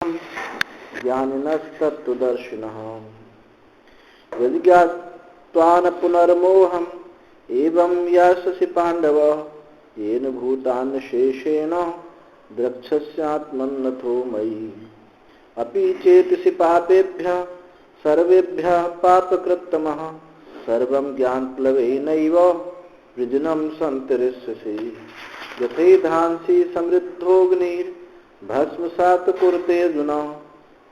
ज्ञानिनस्तत्त्वदर्शिनः यदि ज्ञात्वा न पुनर्मोहम् एवं यास्यसि पाण्डव येन भूतान्यशेषेण द्रक्ष्यस्यात्मन्नथो मयि अपि चेतसि पापेभ्यः सर्वेभ्यः पापकृत्तमः सर्वं ज्ञानप्लवेनैव वृजनं सन्तरिष्यसि यथैधांसि समृद्धोऽग्निर्भस्मसात् कुरुते अर्जुन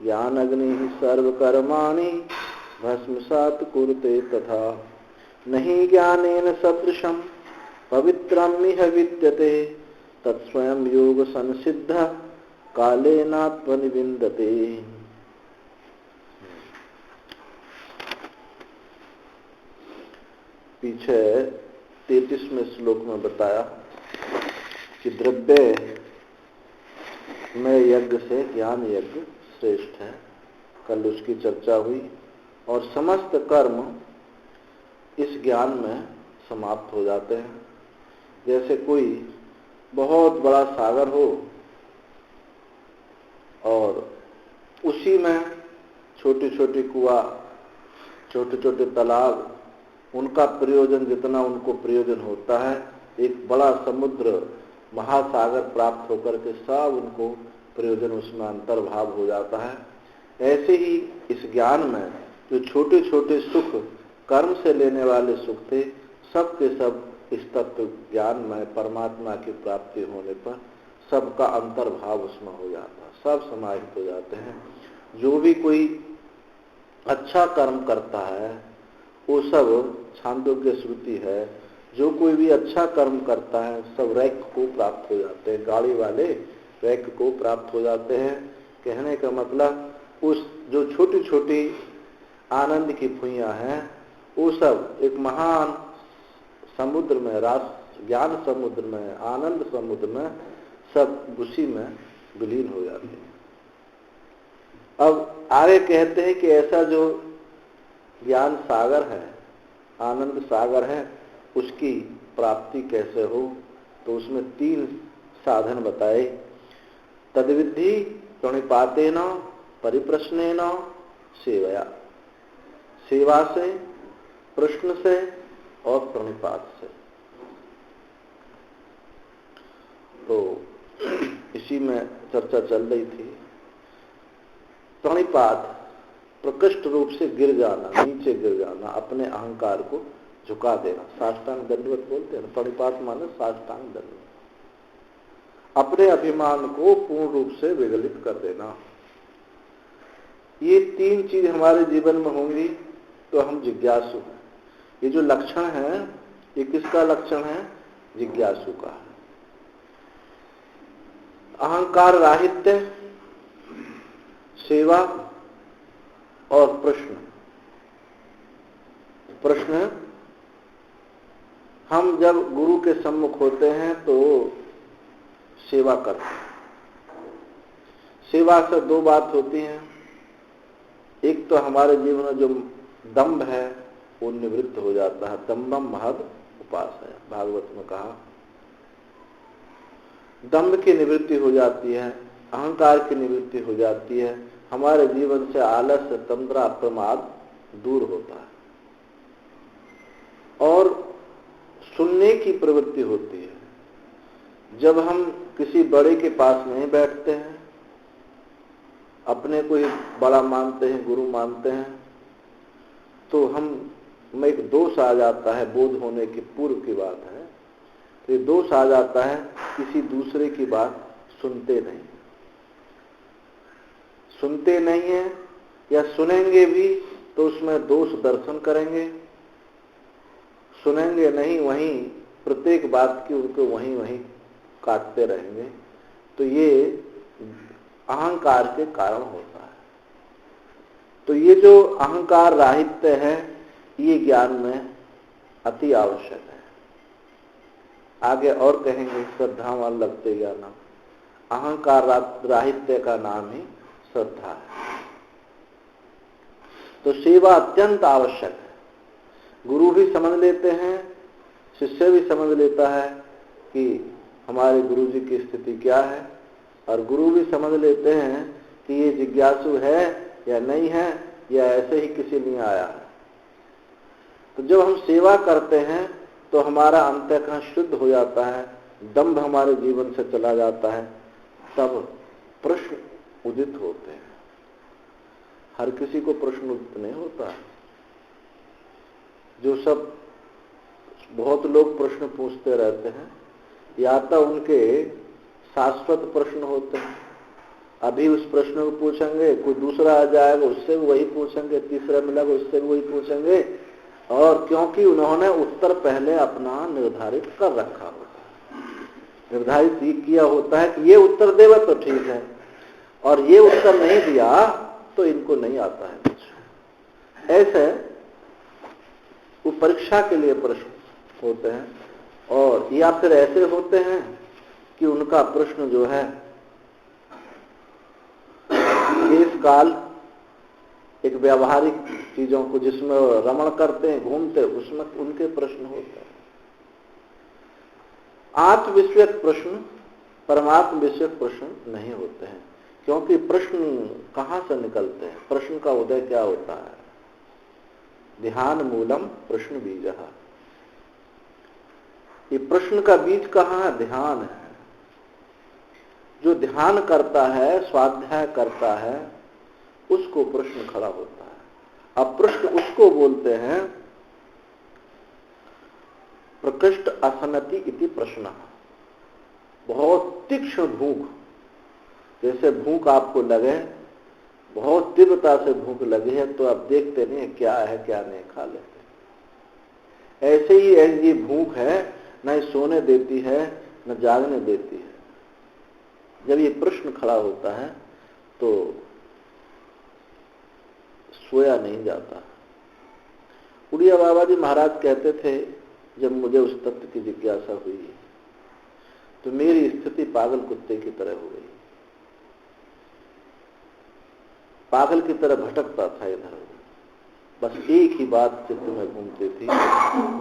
ज्ञानाग्निः सर्वकर्माणि भस्मसात् कुरुते तथा नहि ज्ञानेन सदृशं पवित्रमिह विद्यते तत्स्वयं योग संसिद्धः कालेनात्मनिविन्दते। पीछे 33वें श्लोक में बताया कि द्रव्य में यज्ञ से ज्ञान यज्ञ श्रेष्ठ है। कल उसकी चर्चा हुई और समस्त कर्म इस ज्ञान में समाप्त हो जाते हैं। जैसे कोई बहुत बड़ा सागर हो और उसी में छोटे छोटे कुआं, छोटे छोटे तालाब, उनका प्रयोजन जितना उनको प्रयोजन होता है, एक बड़ा समुद्र महासागर प्राप्त होकर के सब उनको प्रयोजन उसमें अंतर्भाव हो जाता है। ऐसे ही इस ज्ञान में जो छोटे छोटे सुख कर्म से लेने वाले सुख थे, सब के सब इस तत्व ज्ञान में परमात्मा की प्राप्ति होने पर सबका अंतर्भाव उसमें हो जाता है, सब समाहित हो जाते हैं। जो भी कोई अच्छा कर्म करता है वो सब, छांदोग्य श्रुति है, जो कोई भी अच्छा कर्म करता है सब रैक को प्राप्त हो जाते हैं, गाड़ी वाले रैक को प्राप्त हो जाते हैं। कहने का मतलब उस जो छोटी छोटी आनंद की भुइयां हैं वो सब एक महान समुद्र में, ज्ञान समुद्र में, आनंद समुद्र में सब उसी में विलीन हो जाते हैं। अब आगे कहते हैं कि ऐसा जो ज्ञान सागर है, आनंद सागर है, उसकी प्राप्ति कैसे हो, तो उसमें 3 साधन बताए। तद्विद्धि प्रणिपातेन परिप्रश्नेन सेवया, सेवा से, प्रश्न से और प्रणिपात से। तो इसी में चर्चा चल रही थी। प्रणिपात प्रकृष्ट रूप से गिर जाना, नीचे गिर जाना, अपने अहंकार को झुका देना, साष्टांग दंडवत बोलते हैं। प्रणिपात माने साष्टांग दंडवत, अपने अभिमान को पूर्ण रूप से विगलित कर देना। ये 3 चीज हमारे जीवन में होंगी तो हम जिज्ञासु हैं। ये जो लक्षण है, ये किसका लक्षण है? जिज्ञासु का है। अहंकार राहित्य, सेवा और प्रश्न। प्रश्न, हम जब गुरु के सम्मुख होते हैं तो सेवा करते हैं। सेवा से 2 बात होती हैं। एक तो हमारे जीवन में जो दंभ है वो निवृत्त हो जाता है। दम्भम महद उपासया, भागवत में कहा। दंभ की निवृत्ति हो जाती है, अहंकार की निवृत्ति हो जाती है, हमारे जीवन से आलस्य, तंद्रा, प्रमाद दूर होता है और सुनने की प्रवृत्ति होती है। जब हम किसी बड़े के पास नहीं बैठते हैं, अपने को ही बड़ा मानते हैं, गुरु मानते हैं, तो हम में एक दोष आ जाता है। बोध होने की पूर्व की बात है, तो ये दोष आ जाता है, किसी दूसरे की बात सुनते नहीं है, या सुनेंगे भी तो उसमें दोष दर्शन करेंगे। सुनेंगे नहीं, वहीं प्रत्येक बात की उनको वहीं काटते रहेंगे। तो ये अहंकार के कारण होता है। तो ये जो अहंकार राहित्य है, ये ज्ञान में अति आवश्यक है। आगे और कहेंगे, श्रद्धावान लगते ज्ञानम। अहंकार राहित्य का नाम ही श्रद्धा है। तो सेवा अत्यंत आवश्यक है। गुरु भी समझ लेते हैं, शिष्य भी समझ लेता है कि हमारे गुरु जी की स्थिति क्या है, और गुरु भी समझ लेते हैं कि ये जिज्ञासु है या नहीं है, या ऐसे ही किसी लिए आया है। तो जब हम सेवा करते हैं तो हमारा अंतःकरण शुद्ध हो जाता है, दंभ हमारे जीवन से चला जाता है, तब प्रश्न उदित होते हैं। हर किसी को प्रश्न उदित नहीं होता। जो सब बहुत लोग प्रश्न पूछते रहते हैं, या तो उनके शाश्वत प्रश्न होते हैं, अभी उस प्रश्न को पूछेंगे, कोई दूसरा आ जाएगा उससे भी वही पूछेंगे, तीसरा मिलेगा उससे भी वही पूछेंगे, और क्योंकि उन्होंने उत्तर पहले अपना निर्धारित कर रखा होता है, निर्धारित किया होता है कि ये उत्तर देगा तो ठीक है, और ये उत्तर नहीं दिया तो इनको नहीं आता है कुछ। ऐसे वो परीक्षा के लिए प्रश्न होते हैं, और या फिर ऐसे होते हैं कि उनका प्रश्न जो है देश काल एक व्यावहारिक चीजों को जिसमें रमण करते हैं, घूमते, उसमें उनके प्रश्न होते हैं। आत्म विषयक प्रश्न परमात्म विषयक प्रश्न नहीं होते हैं, क्योंकि प्रश्न कहां से निकलते हैं, प्रश्न का उदय क्या होता है? ध्यान मूलम प्रश्न बीजः। ये प्रश्न का बीज कहाँ है? ध्यान है। जो ध्यान करता है, स्वाध्याय करता है, उसको प्रश्न खड़ा होता है। अब प्रश्न उसको बोलते हैं प्रकृष्ट असनति इति प्रश्न। बहुत तीक्ष्ण भूख, जैसे भूख आपको लगे, बहुत तीव्रता से भूख लगी है, तो आप देखते नहीं क्या है क्या नहीं, खा लेते। ऐसे ही ये भूख है, न सोने देती है न जागने देती है। जब ये प्रश्न खड़ा होता है तो सोया नहीं जाता। उड़िया बाबा जी महाराज कहते थे, जब मुझे उस तत्व की जिज्ञासा हुई तो मेरी स्थिति पागल कुत्ते की तरह हो गई। पागल की तरह भटकता था इधर उधर, बस एक ही बात चित्त में घूमती थी,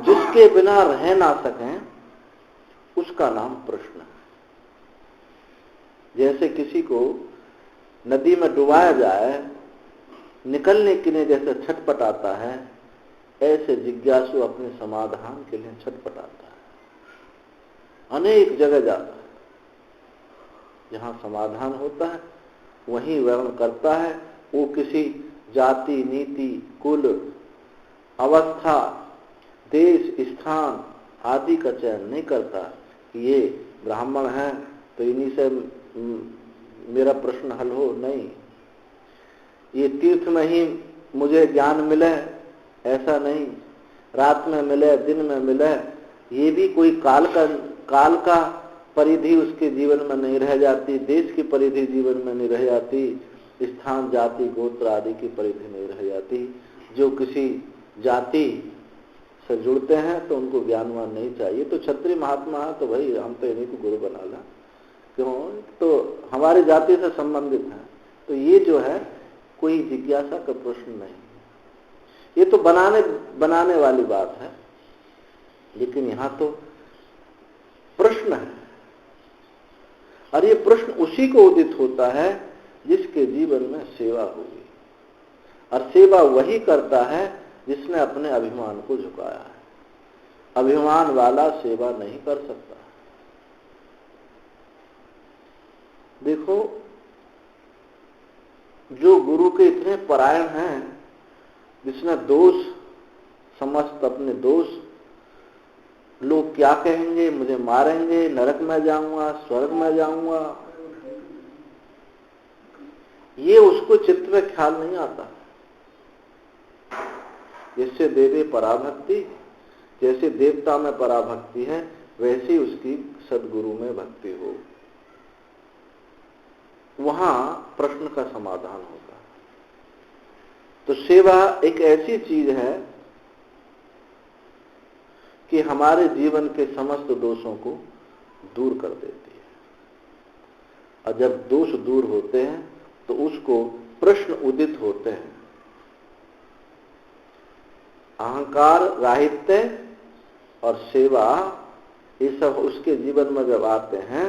जिसके बिना रह ना सकें उसका नाम प्रश्न है। जैसे किसी को नदी में डुबाया जाए, निकलने के लिए जैसे छटपटाता है, ऐसे जिज्ञासु अपने समाधान के लिए छटपटाता है। अनेक जगह जाता है, जहां समाधान होता है वहीं वर्णन करता है। वो किसी जाति, नीति, कुल, अवस्था, देश, स्थान आदि का चयन नहीं करता कि ये ब्राह्मण है तो इन्हीं से मेरा प्रश्न हल हो, नहीं। ये तीर्थ में ही मुझे ज्ञान मिले, ऐसा नहीं। रात में मिले, दिन में मिले, ये भी कोई काल का परिधि उसके जीवन में नहीं रह जाती, देश की परिधि जीवन में नहीं रह जाती, स्थान, जाति, गोत्र आदि की परिधि नहीं रह जाती। जो किसी जाति से जुड़ते हैं तो उनको ज्ञानवान नहीं चाहिए, तो क्षत्रिय महात्मा है तो भाई हम तो इन्हीं को गुरु बना ला, क्यों? तो हमारी जाति से संबंधित है। तो ये जो है कोई जिज्ञासा का प्रश्न नहीं, ये तो बनाने वाली बात है। लेकिन यहां तो प्रश्न है, और ये प्रश्न उसी को उदित होता है जिसके जीवन में सेवा होगी, और सेवा वही करता है जिसने अपने अभिमान को झुकाया है। अभिमान वाला सेवा नहीं कर सकता। देखो, जो गुरु के इतने परायण हैं, जिसने दोष समस्त अपने दोष, लोग क्या कहेंगे, मुझे मारेंगे, नरक में जाऊंगा, स्वर्ग में जाऊंगा, ये उसको चित्त में ख्याल नहीं आता। जैसे देवे पराभक्ति, जैसे देवता में पराभक्ति है, वैसे उसकी सदगुरु में भक्ति हो, वहां प्रश्न का समाधान होगा। तो सेवा एक ऐसी चीज है कि हमारे जीवन के समस्त दोषों को दूर कर देती है, और जब दोष दूर होते हैं तो उसको प्रश्न उदित होते हैं। अहंकार, राहित्य और सेवा, ये सब उसके जीवन में जब आते हैं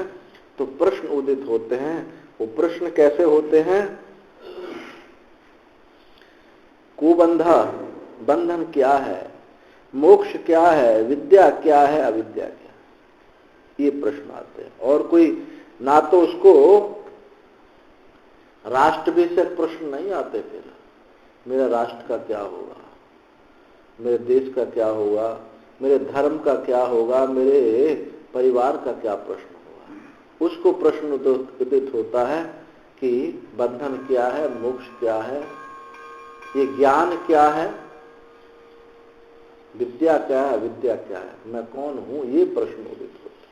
तो प्रश्न उदित होते हैं। वो प्रश्न कैसे होते हैं? कुबंधा बंधन क्या है, मोक्ष क्या है, विद्या क्या है, अविद्या क्या है, ये प्रश्न आते हैं। और कोई ना तो उसको राष्ट्र विषयक प्रश्न नहीं आते, फिर मेरा राष्ट्र का क्या होगा, मेरे देश का क्या होगा, मेरे धर्म का क्या होगा, मेरे परिवार का क्या प्रश्न होगा। उसको प्रश्न उदित होता है कि बंधन क्या है, मोक्ष क्या है, ये ज्ञान क्या है, विद्या क्या है, अविद्या क्या है, मैं कौन हूं, ये प्रश्न उदित होता है।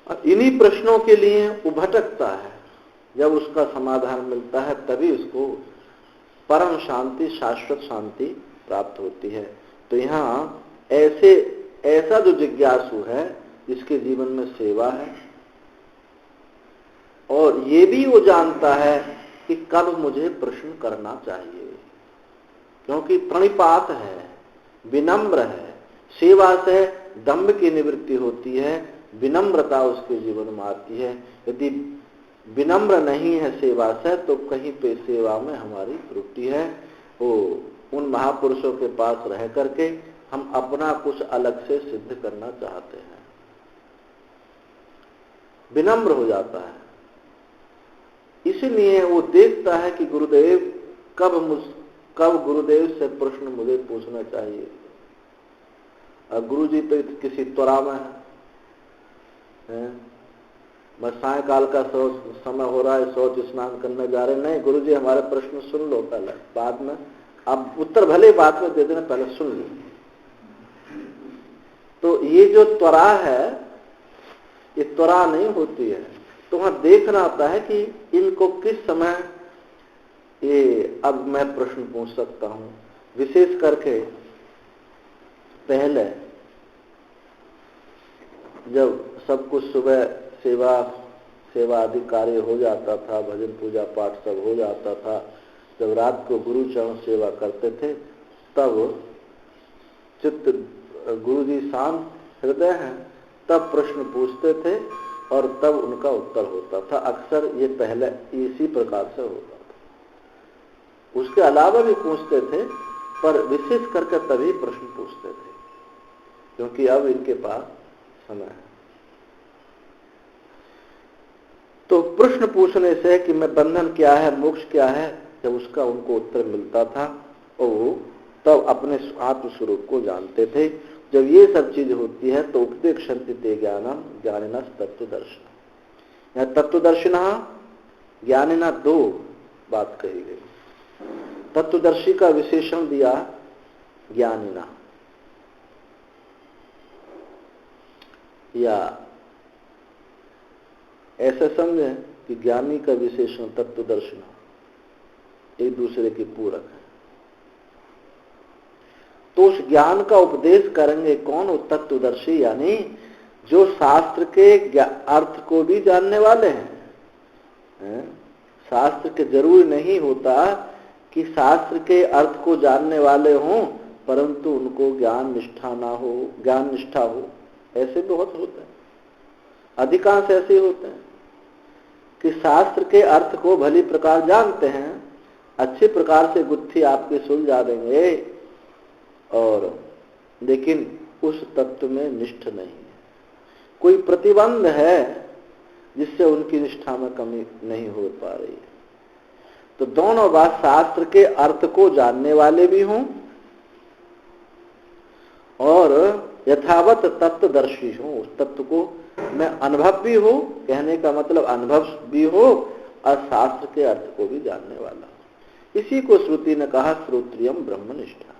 और इन्हीं प्रश्नों के लिए वो भटकता है। जब उसका समाधान मिलता है तभी उसको परम शांति, शाश्वत शांति प्राप्त होती है। तो यहाँ ऐसा जो जिज्ञासु है जिसके जीवन में सेवा है, और ये भी वो जानता है कि कब मुझे प्रश्न करना चाहिए, क्योंकि प्रणिपात है, विनम्र है, सेवा से दंभ की निवृत्ति होती है, विनम्रता उसके जीवन में आती है। यदि विनम्र नहीं है सेवा से, तो कहीं पे सेवा में हमारी त्रुटि है। वो उन महापुरुषों के पास रह करके हम अपना कुछ अलग से सिद्ध करना चाहते हैं। विनम्र हो जाता है, इसलिए वो देखता है कि गुरुदेव कब गुरुदेव से प्रश्न मुझे पूछना चाहिए। और गुरु जी तो किसी त्वरा में है, मैं सायकाल का समय हो रहा है, शौच स्नान करने जा रहे, नहीं गुरु जी हमारे प्रश्न सुन लो पहले, बाद में अब उत्तर भले बाद में दे देना, पहले सुन लो। तो ये जो त्वरा है, ये त्वरा नहीं होती है। तो वहां देखना आता है कि इनको किस समय ये अब मैं प्रश्न पूछ सकता हूं। विशेष करके पहले जब सब कुछ सुबह सेवा आदि कार्य हो जाता था, भजन पूजा पाठ सब हो जाता था, जब रात को गुरु चरण सेवा करते थे, तब चित्त गुरु जी शांत हृदय हैं, तब प्रश्न पूछते थे और तब उनका उत्तर होता था। अक्सर ये पहले इसी प्रकार से होता था। उसके अलावा भी पूछते थे, पर विशेष करके तभी प्रश्न पूछते थे, क्योंकि अब इनके पास समय है। तो प्रश्न पूछने से कि मैं बंधन क्या है, मोक्ष क्या है, जब उसका उनको उत्तर मिलता था और वो तब अपने आत्म स्वरूप को जानते थे। जब ये सब चीज होती है तो उपदेक्षन्ति ते ज्ञानम ज्ञानिनः तत्वदर्शिनः। यहाँ तत्वदर्शिनः ज्ञानिनः दो बात कही गई। तत्वदर्शी का विशेषण दिया ज्ञानिनः, या ऐसा समझे कि ज्ञानी का विशेषण तत्वदर्शन एक दूसरे के पूरक है। तो उस ज्ञान का उपदेश करेंगे कौन? वो तत्वदर्शी, यानी जो शास्त्र के अर्थ को भी जानने वाले हैं। शास्त्र के जरूरी नहीं होता कि शास्त्र के अर्थ को जानने वाले हों, परंतु उनको ज्ञान निष्ठा ना हो, ज्ञान निष्ठा हो। ऐसे बहुत होते हैं, अधिकांश ऐसे होते हैं कि शास्त्र के अर्थ को भली प्रकार जानते हैं, अच्छे प्रकार से गुत्थी आपके सुलझा देंगे, और लेकिन उस तत्व में निष्ठ नहीं है। कोई प्रतिबंध है जिससे उनकी निष्ठा में कमी नहीं हो पा रही है। तो दोनों बात, शास्त्र के अर्थ को जानने वाले भी हों और यथावत तत्वदर्शी हो, उस तत्व को में अनुभव भी हो, कहने का मतलब अनुभव भी हो, और शास्त्र के अर्थ को भी जानने वाला हो। इसी को श्रुति ने कहा श्रोत्रियम ब्रह्मनिष्ठा।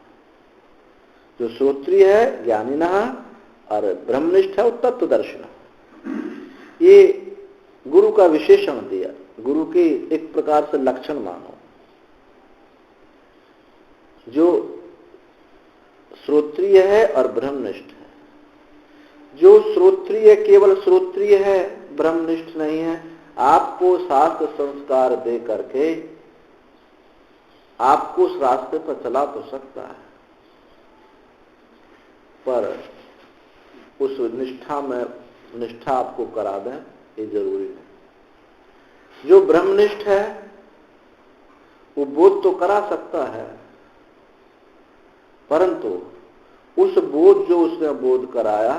जो श्रोत्रिय है ज्ञानिनः और ब्रह्मनिष्ठ है तत्वदर्शिनः। ये गुरु का विशेषण दिया, गुरु की एक प्रकार से लक्षण मानो। जो श्रोत्रिय है और ब्रह्मनिष्ठ है। जो श्रोत्रिय केवल श्रोत्रिय है, ब्रह्मनिष्ठ नहीं है, आपको शास्त्र संस्कार दे करके आपको उस रास्ते पर चला तो सकता है, पर उस निष्ठा आपको करा दें ये जरूरी है। जो ब्रह्मनिष्ठ है वो बोध तो करा सकता है, परंतु उस बोध जो उसने बोध कराया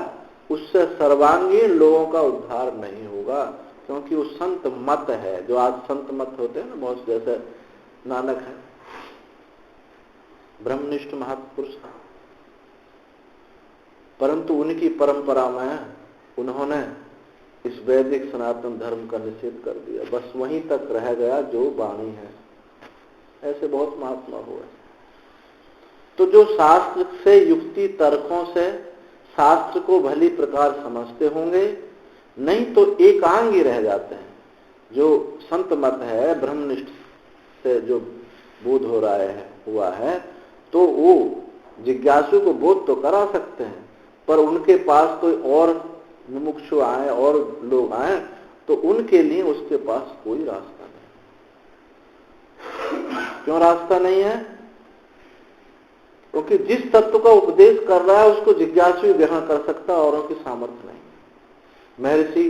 उससे सर्वांगीण लोगों का उद्धार नहीं होगा, क्योंकि वो संत मत है। जो आज संत मत होते हैं ना बहुत, जैसे नानक है, ब्रह्मनिष्ठ महापुरुष, परंतु उनकी परंपरा में उन्होंने इस वैदिक सनातन धर्म का निषेध कर दिया, बस वहीं तक रह गया जो वाणी है। ऐसे बहुत महात्मा हुए। तो जो शास्त्र से युक्ति तर्कों से शास्त्र को भली प्रकार समझते होंगे, नहीं तो एकांगी रह जाते हैं। जो संत मत है, ब्रह्मनिष्ठ से जो बोध हो रहा है हुआ है, तो वो जिज्ञासु को बोध तो करा सकते हैं, पर उनके पास कोई और मुमुक्षु आए और लोग आए तो उनके लिए उसके पास कोई रास्ता नहीं। क्यों रास्ता नहीं है? क्योंकि जिस तत्व का उपदेश कर रहा है उसको जिज्ञासु ग्रहण कर सकता, औरों की सामर्थ्य नहीं। महर्षि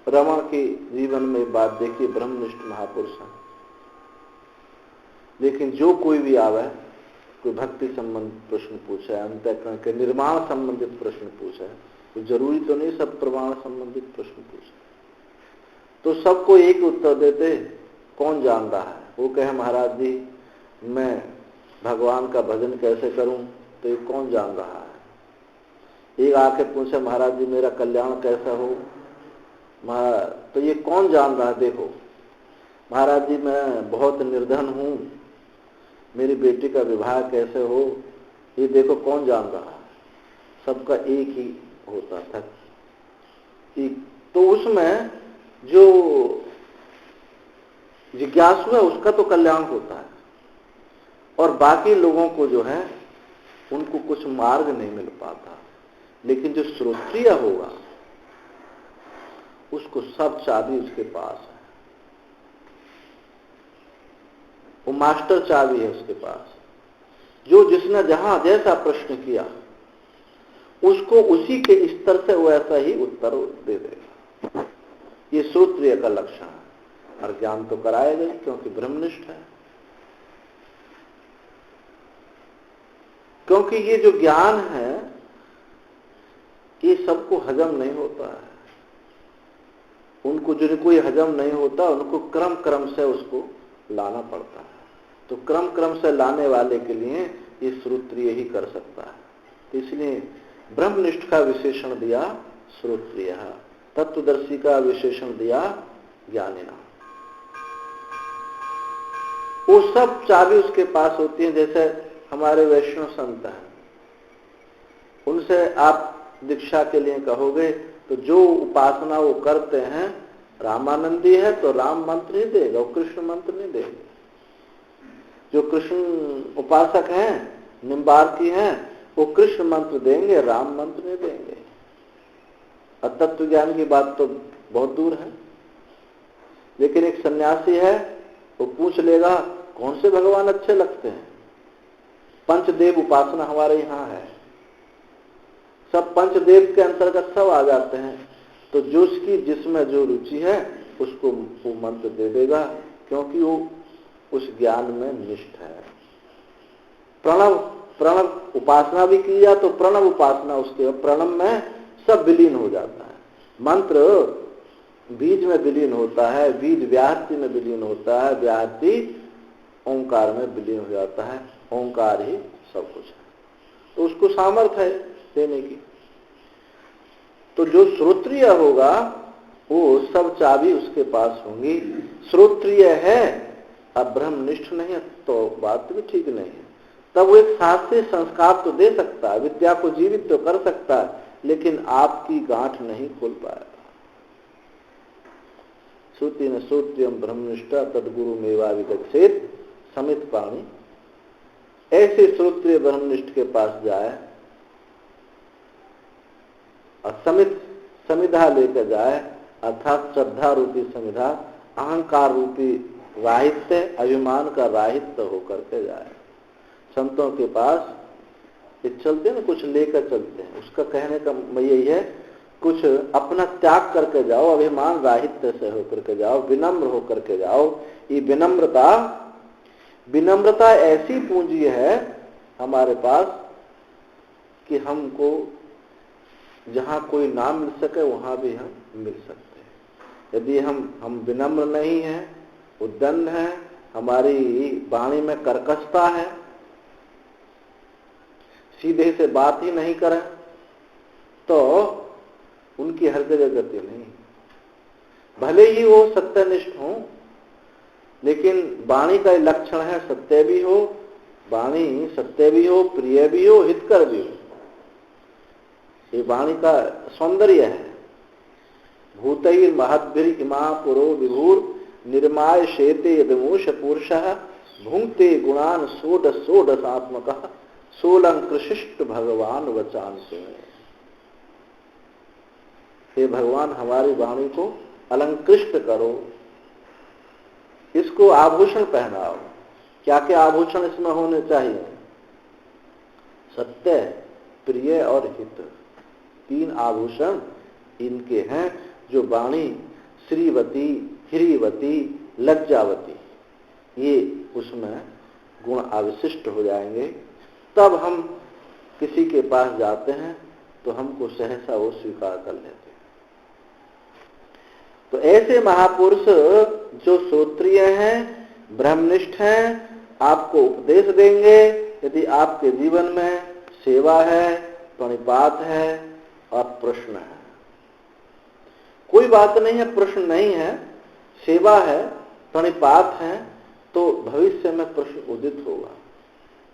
रमण के जीवन में बात देखिए, ब्रह्मनिष्ठ महापुरुष है, लेकिन जो कोई भी आवे, कोई भक्ति संबंधित प्रश्न पूछे, अंतःकरण के निर्माण संबंधित प्रश्न पूछे, तो जरूरी तो नहीं सब प्रमाण संबंधित प्रश्न पूछे, तो सबको एक उत्तर देते, कौन जान रहा है? वो कहे महाराज जी मैं भगवान का भजन कैसे करूं, तो ये कौन जान रहा है? एक आके पूछे महाराज जी मेरा कल्याण कैसा हो, तो ये कौन जान रहा है? देखो महाराज जी मैं बहुत निर्धन हूं, मेरी बेटी का विवाह कैसे हो, ये देखो कौन जान रहा है? सबका एक ही होता था। तो उसमें जो जिज्ञासु है उसका तो कल्याण होता है, और बाकी लोगों को जो है उनको कुछ मार्ग नहीं मिल पाता। लेकिन जो श्रोत्रिय होगा उसको सब चाबी उसके पास है, वो मास्टर चाबी है उसके पास। जो जिसने जहां जैसा प्रश्न किया उसको उसी के स्तर से वैसा ही उत्तर दे देगा। ये श्रोत्रिय का लक्षण है। और ज्ञान तो कराया गया क्योंकि ब्रह्मनिष्ठ है। क्योंकि ये जो ज्ञान है ये सबको हजम नहीं होता है। उनको जिनको ये हजम नहीं होता उनको क्रम क्रम से उसको लाना पड़ता है। तो क्रम क्रम से लाने वाले के लिए ये श्रोत्रिय ही कर सकता है। तो इसलिए ब्रह्मनिष्ठ का विशेषण दिया श्रोत्रिय, तत्वदर्शी का विशेषण दिया ज्ञानिना। वो सब चाबी उसके पास होती है। जैसे हमारे वैष्णव संत हैं, उनसे आप दीक्षा के लिए कहोगे तो जो उपासना वो करते हैं, रामानंदी है तो राम मंत्र ही देगा, वो कृष्ण मंत्र नहीं देंगे। जो कृष्ण उपासक हैं, निम्बार्की हैं, वो कृष्ण मंत्र देंगे, राम मंत्र नहीं देंगे। और तत्व ज्ञान की बात तो बहुत दूर है। लेकिन एक सन्यासी है, वो पूछ लेगा कौन से भगवान अच्छे लगते हैं। पंचदेव उपासना हमारे यहाँ है, सब पंचदेव के अंतर्गत सब आ जाते हैं। तो जो उसकी जिसमें जो रुचि है उसको वो मंत्र दे देगा, क्योंकि वो उस ज्ञान में निष्ठ है। प्रणव उपासना भी की जाए तो प्रणव उपासना उसके प्रणव में सब विलीन हो जाता है। मंत्र बीज में विलीन होता है, बीज व्याहृति में विलीन होता है, व्याहृति ओंकार में विलीन हो जाता है। ओंकार ही सब कुछ है, तो उसको सामर्थ्य है देने की। तो जो श्रोत्रिय होगा वो सब चाबी उसके पास होंगी। श्रोत्रिय है अब ब्रह्मनिष्ठ नहीं है तो बात भी ठीक नहीं है। तब वो एक शास्त्रीय संस्कार तो दे सकता है, विद्या को जीवित तो कर सकता है, लेकिन आपकी गांठ नहीं खोल पाएगा। श्रुति न श्रोत्रियम ब्रह्मनिष्ठा तद्गुरु मेवा विगच्छेत समित पाणी। ऐसे श्रोत्रिय ब्रह्मनिष्ठ के पास जाए और समिधा लेकर जाए, अर्थात श्रद्धा रूपी समिधा, अहंकार रूपी राहित्य, अभिमान का राहित्य होकर के जाए। संतों के पास ये चलते ना, कुछ लेकर चलते हैं। उसका कहने का यही है, कुछ अपना त्याग करके जाओ, अभिमान राहित्य से होकर के जाओ, विनम्र होकर के जाओ। ये विनम्रता विनम्रता ऐसी पूंजी है हमारे पास कि हमको जहां कोई ना मिल सके वहां भी हम मिल सकते हैं। यदि हम विनम्र नहीं हैं, उद्दंड हैं, हमारी वाणी में कर्कशता है, सीधे से बात ही नहीं करें, तो उनकी हर जगह गति नहीं। भले ही वो सत्यनिष्ठ हो, लेकिन वाणी का लक्षण है सत्य भी हो, वाणी सत्य भी हो, प्रिय भी हो, हितकर भी हो। ये वाणी का सौंदर्य है। भूतैर महद्भिर इमा पुरो विभुर निर्माय शेते यदमूष पुरुषः भुंक्ते गुणान षोडशात्मकः सोलंकृशिष्ट भगवान वचान सुने। हे भगवान, हमारी वाणी को अलंकृष्ट करो, इसको आभूषण पहनाओ। क्या क्या आभूषण इसमें होने चाहिए? सत्य, प्रिय और हित, 3 आभूषण इनके हैं, जो वाणी श्रीवती, ह्रीवती, लज्जावती, ये उसमें गुण अविशिष्ट हो जाएंगे। तब हम किसी के पास जाते हैं तो हमको सहसा वो स्वीकार कर लेते हैं। तो ऐसे महापुरुष जो श्रोत्रिय हैं, ब्रह्मनिष्ठ हैं, आपको उपदेश देंगे। यदि आपके जीवन में सेवा है, प्रणिपात है और प्रश्न है, कोई बात नहीं है, प्रश्न नहीं है, सेवा है, प्रणिपात है, तो भविष्य में प्रश्न उदित होगा।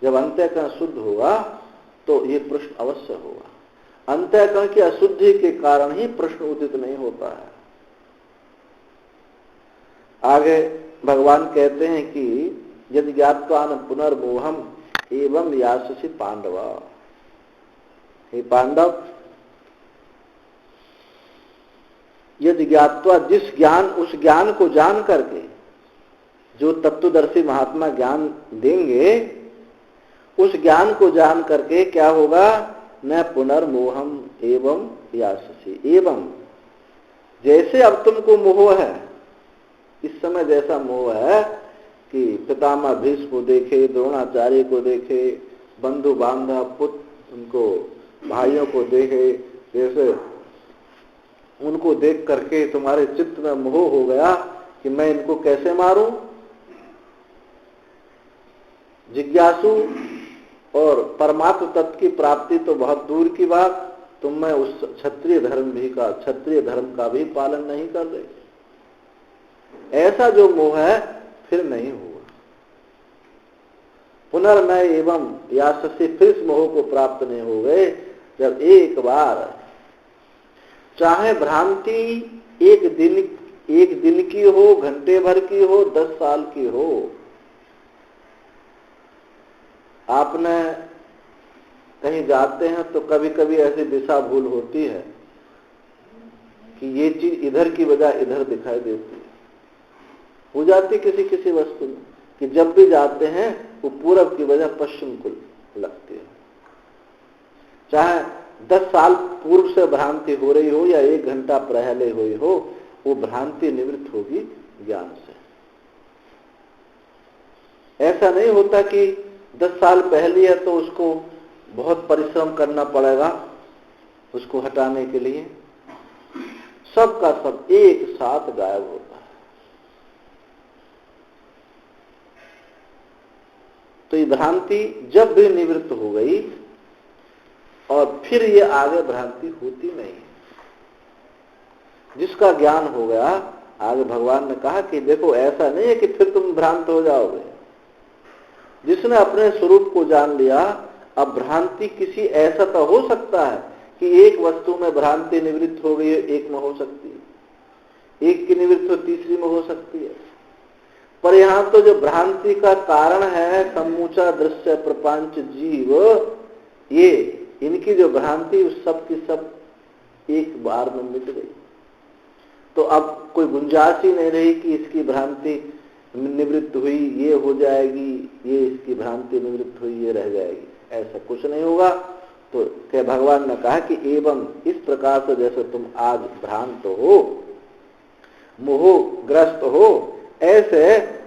जब अंतःकरण शुद्ध होगा तो ये प्रश्न अवश्य होगा। अंतःकरण की अशुद्धि के कारण ही प्रश्न उदित नहीं होता है। आगे भगवान कहते हैं कि यदि ज्ञात्वा न पुनर्मोहम एवं याससि पांडव। हे पांडव, यदि ज्ञात्वा, जिस ज्ञान, उस ज्ञान को जान करके, जो तत्वदर्शी महात्मा ज्ञान देंगे, उस ज्ञान को जान करके क्या होगा? न पुनर्मोहम एवं याससि। एवं, जैसे अब तुमको मोह है, इस समय जैसा मोह है कि पितामह भीष्म को देखे, द्रोणाचार्य को देखे, बंधु बांधव पुत्र उनको भाइयों को देखे, जैसे उनको देख करके तुम्हारे चित्त में मोह हो गया कि मैं इनको कैसे मारूं। जिज्ञासु और परमात्म तत्व की प्राप्ति तो बहुत दूर की बात, तुम में उस क्षत्रिय धर्म का भी पालन नहीं कर रहे। ऐसा जो मोह है फिर नहीं हुआ। पुनर्मय एवं याससि, फिर इस मोह को प्राप्त नहीं हो गए। जब एक बार, चाहे भ्रांति एक दिन की हो, घंटे भर की हो, 10 साल की हो, आपने कहीं जाते हैं तो कभी कभी ऐसी दिशा भूल होती है कि ये चीज इधर की बजाय इधर दिखाई देती है। हो जाती किसी किसी वस्तु में कि जब भी जाते हैं वो पूरब की बजाय पश्चिम को लगती है। चाहे 10 साल पूर्व से भ्रांति हो रही हो या 1 घंटा पहले हुई हो, वो भ्रांति निवृत्त होगी ज्ञान से। ऐसा नहीं होता कि 10 साल पहले है तो उसको बहुत परिश्रम करना पड़ेगा उसको हटाने के लिए। सब का सब एक साथ गायब होता है। तो ये भ्रांति जब भी निवृत्त हो गई और फिर ये आगे भ्रांति होती नहीं। जिसका ज्ञान हो गया, आगे भगवान ने कहा कि देखो ऐसा नहीं है कि फिर तुम भ्रांत हो जाओगे। जिसने अपने स्वरूप को जान लिया, अब भ्रांति किसी, ऐसा तो हो सकता है कि एक वस्तु में भ्रांति निवृत्त हो गई है, एक में हो सकती है, एक की निवृत्त हो तीसरी में हो सकती है। पर यहाँ तो जो भ्रांति का कारण है समूचा दृश्य प्रपंच जीव, ये इनकी जो भ्रांति उस सब की सब एक बार में मिट गई। तो अब कोई गुंजाइश ही नहीं रही कि इसकी भ्रांति निवृत्त हुई ये हो जाएगी, ये इसकी भ्रांति निवृत्त हुई ये रह जाएगी, ऐसा कुछ नहीं होगा। तो क्या भगवान ने कहा कि एवं इस प्रकार से जैसे तुम आज भ्रांत हो, मोहग्रस्त हो, ऐसे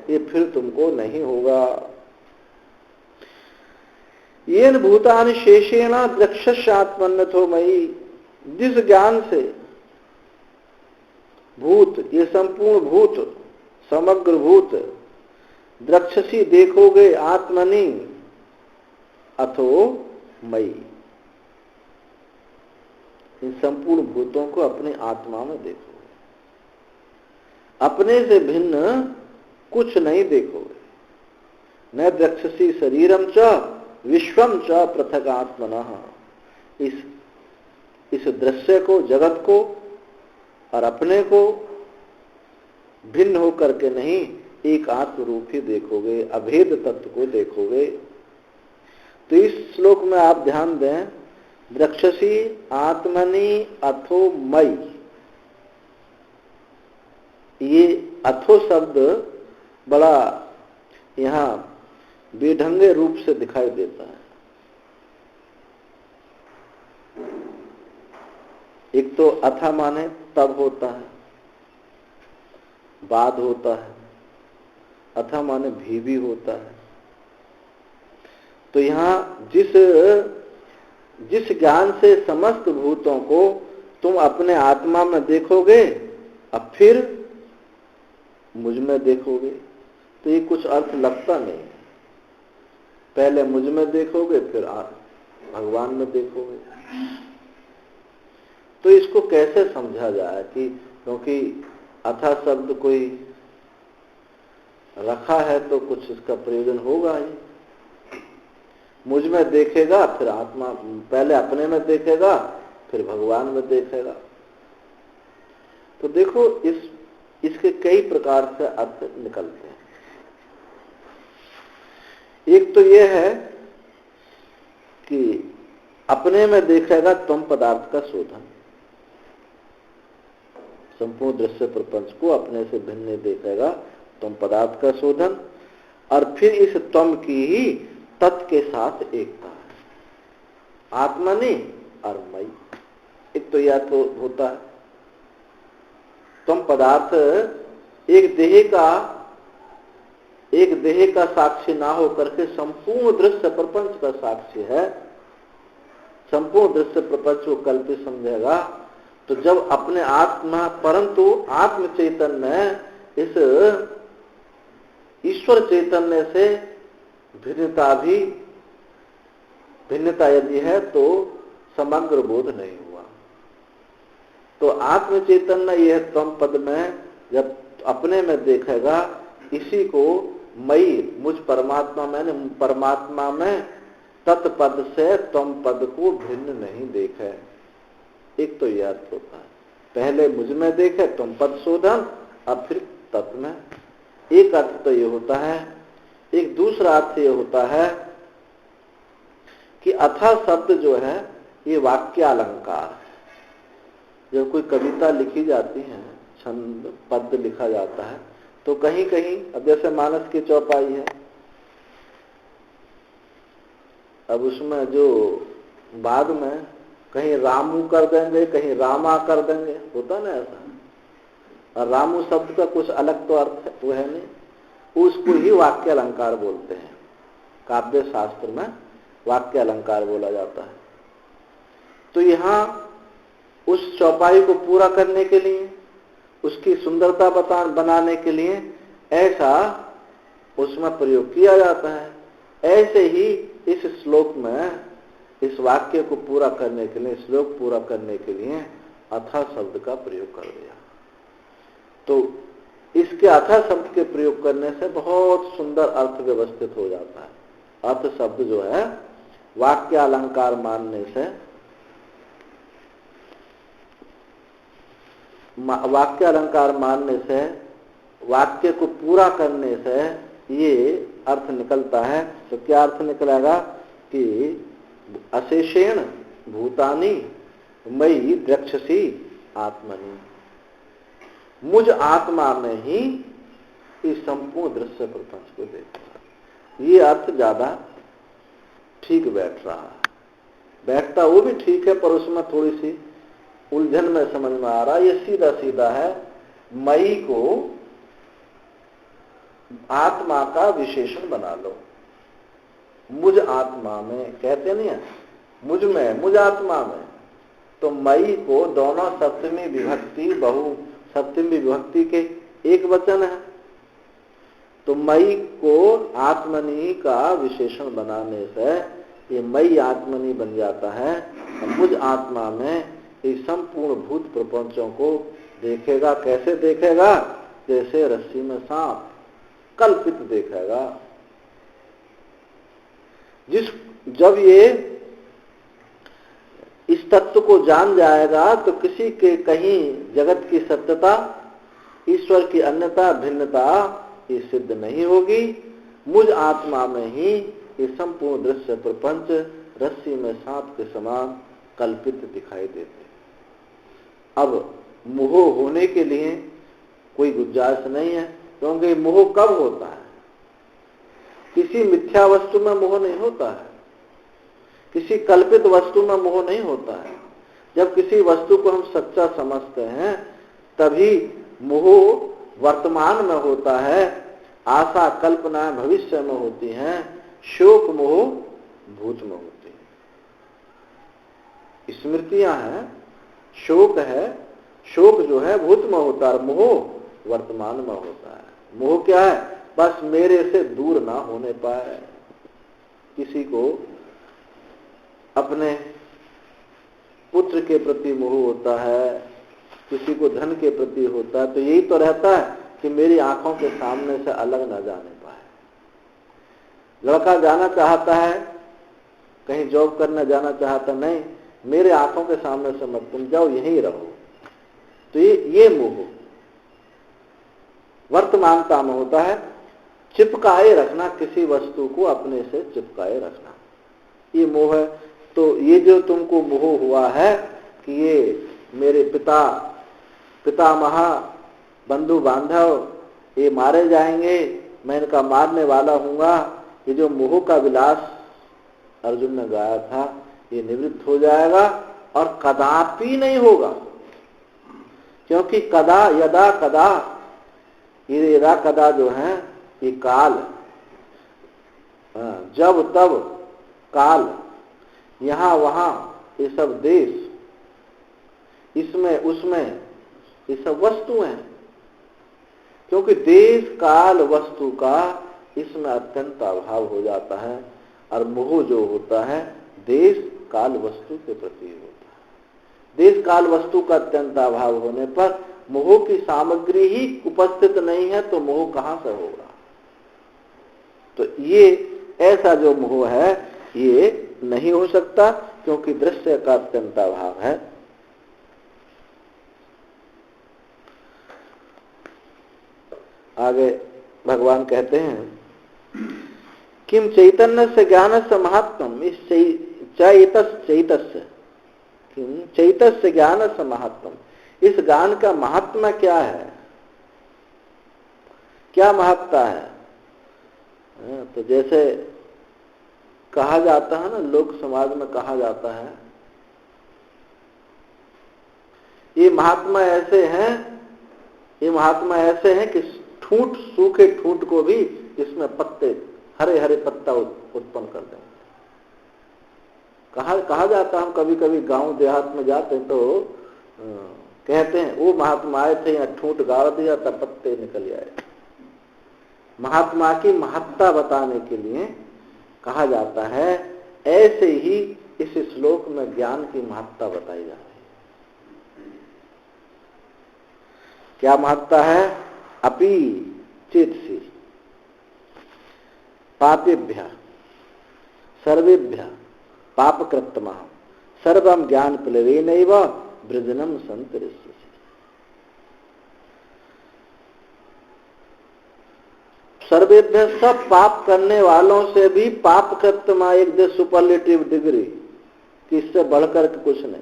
ये फिर तुमको नहीं होगा। येन भूतानि शेषेण द्रक्षस्यात्मन्नथो मयि, जिस ज्ञान से भूत, ये संपूर्ण भूत, समग्र भूत, द्रक्षसी देखोगे आत्मनि अथो मयि, इन संपूर्ण भूतों को अपने आत्मा में देखोगे, अपने से भिन्न कुछ नहीं देखोगे। न द्रक्षसी शरीरम च विश्वम च पृथक आत्मनः, इस दृश्य को, जगत को और अपने को भिन्न होकर के नहीं, एक आत्म रूप ही देखोगे, अभेद तत्व को देखोगे। तो इस श्लोक में आप ध्यान दें, द्रक्षसी आत्मनि अथो मयि, ये अथो शब्द बड़ा यहां बेढंगे रूप से दिखाई देता है। एक तो अथा माने तब होता है, बाद होता है, अथा माने भी होता है। तो यहां जिस ज्ञान से समस्त भूतों को तुम अपने आत्मा में देखोगे, अब फिर मुझ में देखोगे, तो ये कुछ अर्थ लगता नहीं। पहले मुझ में देखोगे, फिर भगवान में देखोगे। तो इसको कैसे समझा जाए कि क्योंकि अथा शब्द कोई रखा है तो कुछ इसका प्रयोजन होगा ही। मुझ में देखेगा, फिर आत्मा, पहले अपने में देखेगा, फिर भगवान में देखेगा। तो देखो इसके कई प्रकार से अर्थ निकलते हैं। एक तो यह है कि अपने में देखेगा तुम पदार्थ का शोधन, संपूर्ण दृश्य प्रपंच को अपने से भिन्न देखेगा तुम पदार्थ का शोधन, और फिर इस तुम की ही तत् के साथ एकता है, आत्मनि और मयि। एक तो यह तो होता है तुम पदार्थ एक देह का साक्षी ना हो करके संपूर्ण दृश्य प्रपंच का साक्षी है। संपूर्ण दृश्य प्रपंच को कल्पित समझेगा तो जब अपने आत्मा, परंतु आत्म चैतन्य इस ईश्वर चैतन्य से भिन्नता यदि है तो समग्र बोध नहीं हुआ। तो आत्म चैतन्य यह तम पद में जब अपने में देखेगा, इसी को मई, मुझ परमात्मा में, परमात्मा में तत्पद से तम पद को भिन्न नहीं देखे। एक तो यह अर्थ होता है, पहले मुझ में देखे तुम पद शोधन, अब फिर तत्व में। एक अर्थ तो ये होता है। एक दूसरा अर्थ ये होता है कि अथा शब्द जो है ये वाक्य अलंकार है। जब कोई कविता लिखी जाती है, छंद पद लिखा जाता है, तो कहीं कहीं, अब जैसे मानस की चौपाई है, अब उसमें जो बाद में कहीं रामू कर देंगे, कहीं रामा कर देंगे, होता ना ऐसा। और रामू शब्द का कुछ अलग तो अर्थ है, वो है नहीं, उसको ही वाक्य अलंकार बोलते हैं। काव्य शास्त्र में वाक्य अलंकार बोला जाता है। तो यहाँ उस चौपाई को पूरा करने के लिए, उसकी सुंदरता बनाने के लिए ऐसा उसमें प्रयोग किया जाता है। ऐसे ही इस श्लोक में इस वाक्य को पूरा करने के लिए, श्लोक पूरा करने के लिए अथा शब्द का प्रयोग कर दिया। तो इसके अथा शब्द के प्रयोग करने से बहुत सुंदर अर्थ व्यवस्थित हो जाता है। अर्थ शब्द जो है वाक्य अलंकार मानने से, वाक्य अलंकार मानने से, वाक्य को पूरा करने से ये अर्थ निकलता है। तो क्या अर्थ निकलेगा कि अशेषेण भूतानि मयि द्रक्षसी आत्मनि, मुझ आत्मा में ही इस संपूर्ण दृश्य प्रपंच को देखना। ये अर्थ ज्यादा ठीक बैठ रहा है। बैठता वो भी ठीक है, पर उसमें थोड़ी सी उलझन में समझ में आ रहा है। ये सीधा सीधा है, मई को आत्मा का विशेषण बना लो। मुझ आत्मा में, कहते नहीं है मुझ में, मुझ आत्मा में। तो मई को दोनों सप्तमी विभक्ति सप्तमी विभक्ति के एक वचन है, तो मई को आत्मनि का विशेषण बनाने से ये मई आत्मनि बन जाता है। मुझ आत्मा में इस संपूर्ण भूत प्रपंचों को देखेगा। कैसे देखेगा? जैसे रस्सी में सांप, कल्पित देखेगा। जब ये इस तत्व को जान जाएगा तो किसी के कहीं जगत की सत्यता, ईश्वर की अन्यता, भिन्नता ये सिद्ध नहीं होगी। मुझ आत्मा में ही ये संपूर्ण दृश्य प्रपंच रस्सी में सांप के समान कल्पित दिखाई देते। अब मोह होने के लिए कोई गुंजाइश नहीं है, क्योंकि मोह कब होता है? किसी मिथ्या वस्तु में मोह नहीं होता है, किसी कल्पित वस्तु में मोह नहीं होता है। जब किसी वस्तु को हम सच्चा समझते हैं तभी मोह वर्तमान में होता है, आशा कल्पना भविष्य में होती हैं, शोक मोह भूत में होती है। स्मृतियां हैं, शोक है, शोक जो है भूत में होता है, मोह वर्तमान में होता है। मोह क्या है? बस मेरे से दूर ना होने पाए। किसी को अपने पुत्र के प्रति मोह होता है, किसी को धन के प्रति होता है, तो यही तो रहता है कि मेरी आंखों के सामने से अलग ना जाने पाए। लड़का जाना चाहता है, कहीं जॉब करने जाना चाहता, नहीं मेरे आंखों के सामने से मत तुम जाओ, यहीं रहो। तो ये मोह वर्तमानता में होता है। चिपकाए रखना, किसी वस्तु को अपने से चिपकाए रखना, ये मोह है। तो ये जो तुमको मोह हुआ है कि ये मेरे पितामह, बंधु बांधव ये मारे जाएंगे, मैं इनका मारने वाला हूंगा, ये जो मोह का विलास अर्जुन ने गाया था ये निवृत्त हो जाएगा और कदापि नहीं होगा। क्योंकि कदा यदा कदा, ये यदा कदा जो है ये काल, जब तब काल, यहाँ वहां ये सब देश, इसमें उसमें ये सब वस्तु हैं। क्योंकि देश काल वस्तु का इसमें अत्यंत अभाव हो जाता है, और मोह जो होता है देश काल वस्तु के प्रति होता है। देश काल वस्तु का अत्यंत अभाव होने पर मोह की सामग्री ही उपस्थित नहीं है, तो मोह कहां से होगा? तो ये ऐसा जो मोह है ये नहीं हो सकता, क्योंकि दृश्य का अत्यंत अभाव है। आगे भगवान कहते हैं किम चैतन्य से ज्ञान से महात्म, इस चैतस्य किम चैतस्य ज्ञान से महात्म, इस ज्ञान का महात्मा क्या है? क्या महत्ता है? तो जैसे कहा जाता है ना, लोक समाज में कहा जाता है ये महात्मा ऐसे हैं, ये महात्मा ऐसे हैं कि ठूंठ, सूखे ठूंठ को भी इसमें पत्ते, हरे हरे पत्ता उत्पन्न कर देंगे। कहा जाता, हम कभी कभी गांव देहात में जाते हैं तो कहते हैं वो महात्मा आए थे, यहाँ ठूंठ गाड़ दिया था, पत्ते निकल आए। महात्मा की महत्ता बताने के लिए कहा जाता है। ऐसे ही इस श्लोक में ज्ञान की महत्ता बताई जा रही है। क्या महत्ता है? अपि चेतसि पापेभ्यः सर्वेभ्यः पापकृत्तमः सर्वं ज्ञान प्लवेनैव वृजनम संतरिष्यसि। सर्वेभ्य, सब पाप करने वालों से भी पाप कृत्तमा, एक दे सुपरलेटिव डिग्री कि इससे बढ़कर के कुछ नहीं।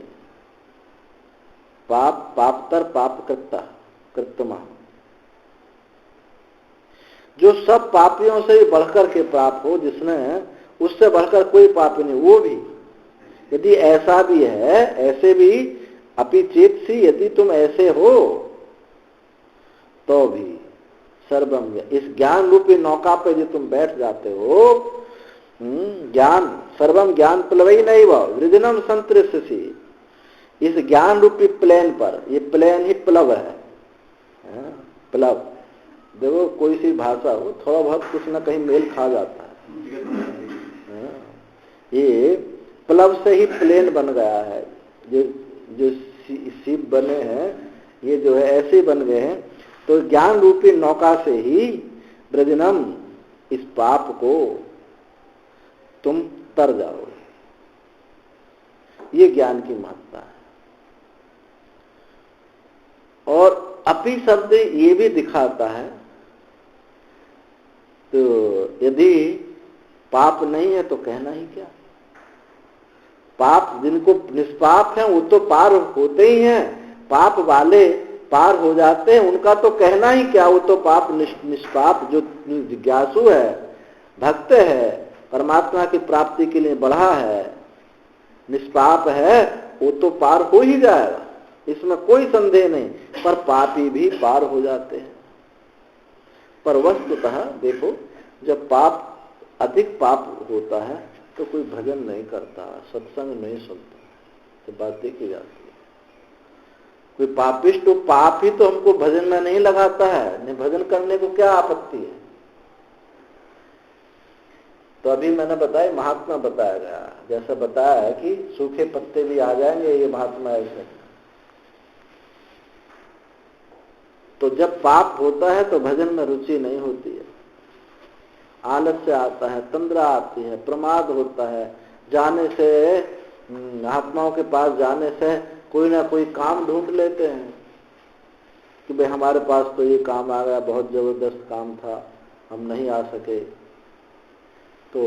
पाप पापतर पाप कृत्तमा, जो सब पापियों से ही बढ़कर के पाप हो, जिसने उससे बढ़कर कोई पाप नहीं, वो भी यदि ऐसा भी है, ऐसे भी अपि चेतसि, यदि तुम ऐसे हो तो भी सर्वम, इस ज्ञान रूपी नौका पे जो तुम बैठ जाते हो ज्ञान सर्वम ज्ञान प्लवई नहीं वृदिनम संतृष्टि। इस ज्ञान रूपी प्लेन पर, ये प्लेन ही प्लव है, प्लव। देखो कोई सी भाषा हो, थोड़ा बहुत कुछ ना कहीं मेल खा जाता है। ये प्लव से ही प्लेन बन गया है। जो जो शिप बने हैं, ये जो है ऐसे बन गए हैं। तो ज्ञान रूपी नौका से ही ब्रजनम, इस पाप को तुम तर जाओगे। ये ज्ञान की महत्ता है। और अपि शब्द ये भी दिखाता है, तो यदि पाप नहीं है तो कहना ही क्या। पाप जिनको निष्पाप हैं वो तो पार होते ही हैं, पाप वाले पार हो जाते हैं, उनका तो कहना ही क्या। वो तो पाप निष्पाप जो जिज्ञासु है, भक्त है, परमात्मा की प्राप्ति के लिए बढ़ा है, निष्पाप है, वो तो पार हो ही जाएगा, इसमें कोई संदेह नहीं। पर पापी भी पार हो जाते हैं। पर वस्तुतः देखो, जब पाप अधिक पाप होता है तो कोई भजन नहीं करता, सत्संग नहीं सुनता, तो बातें की जाती है। कोई पापिष्ट तो पाप ही तो हमको भजन में नहीं लगाता है, नहीं भजन करने को क्या आपत्ति है। तो अभी मैंने बताया, महात्मा बताया गया, जैसा बताया है कि सूखे पत्ते भी आ जाएंगे, ये महात्मा ऐसे। तो जब पाप होता है तो भजन में रुचि नहीं होती है, आलस्य आता है, तंद्रा आती है, प्रमाद होता है। जाने से, महात्माओं के पास जाने से कोई ना कोई काम ढूंढ लेते हैं कि भाई हमारे पास तो ये काम आ गया, बहुत जबरदस्त काम था, हम नहीं आ सके। तो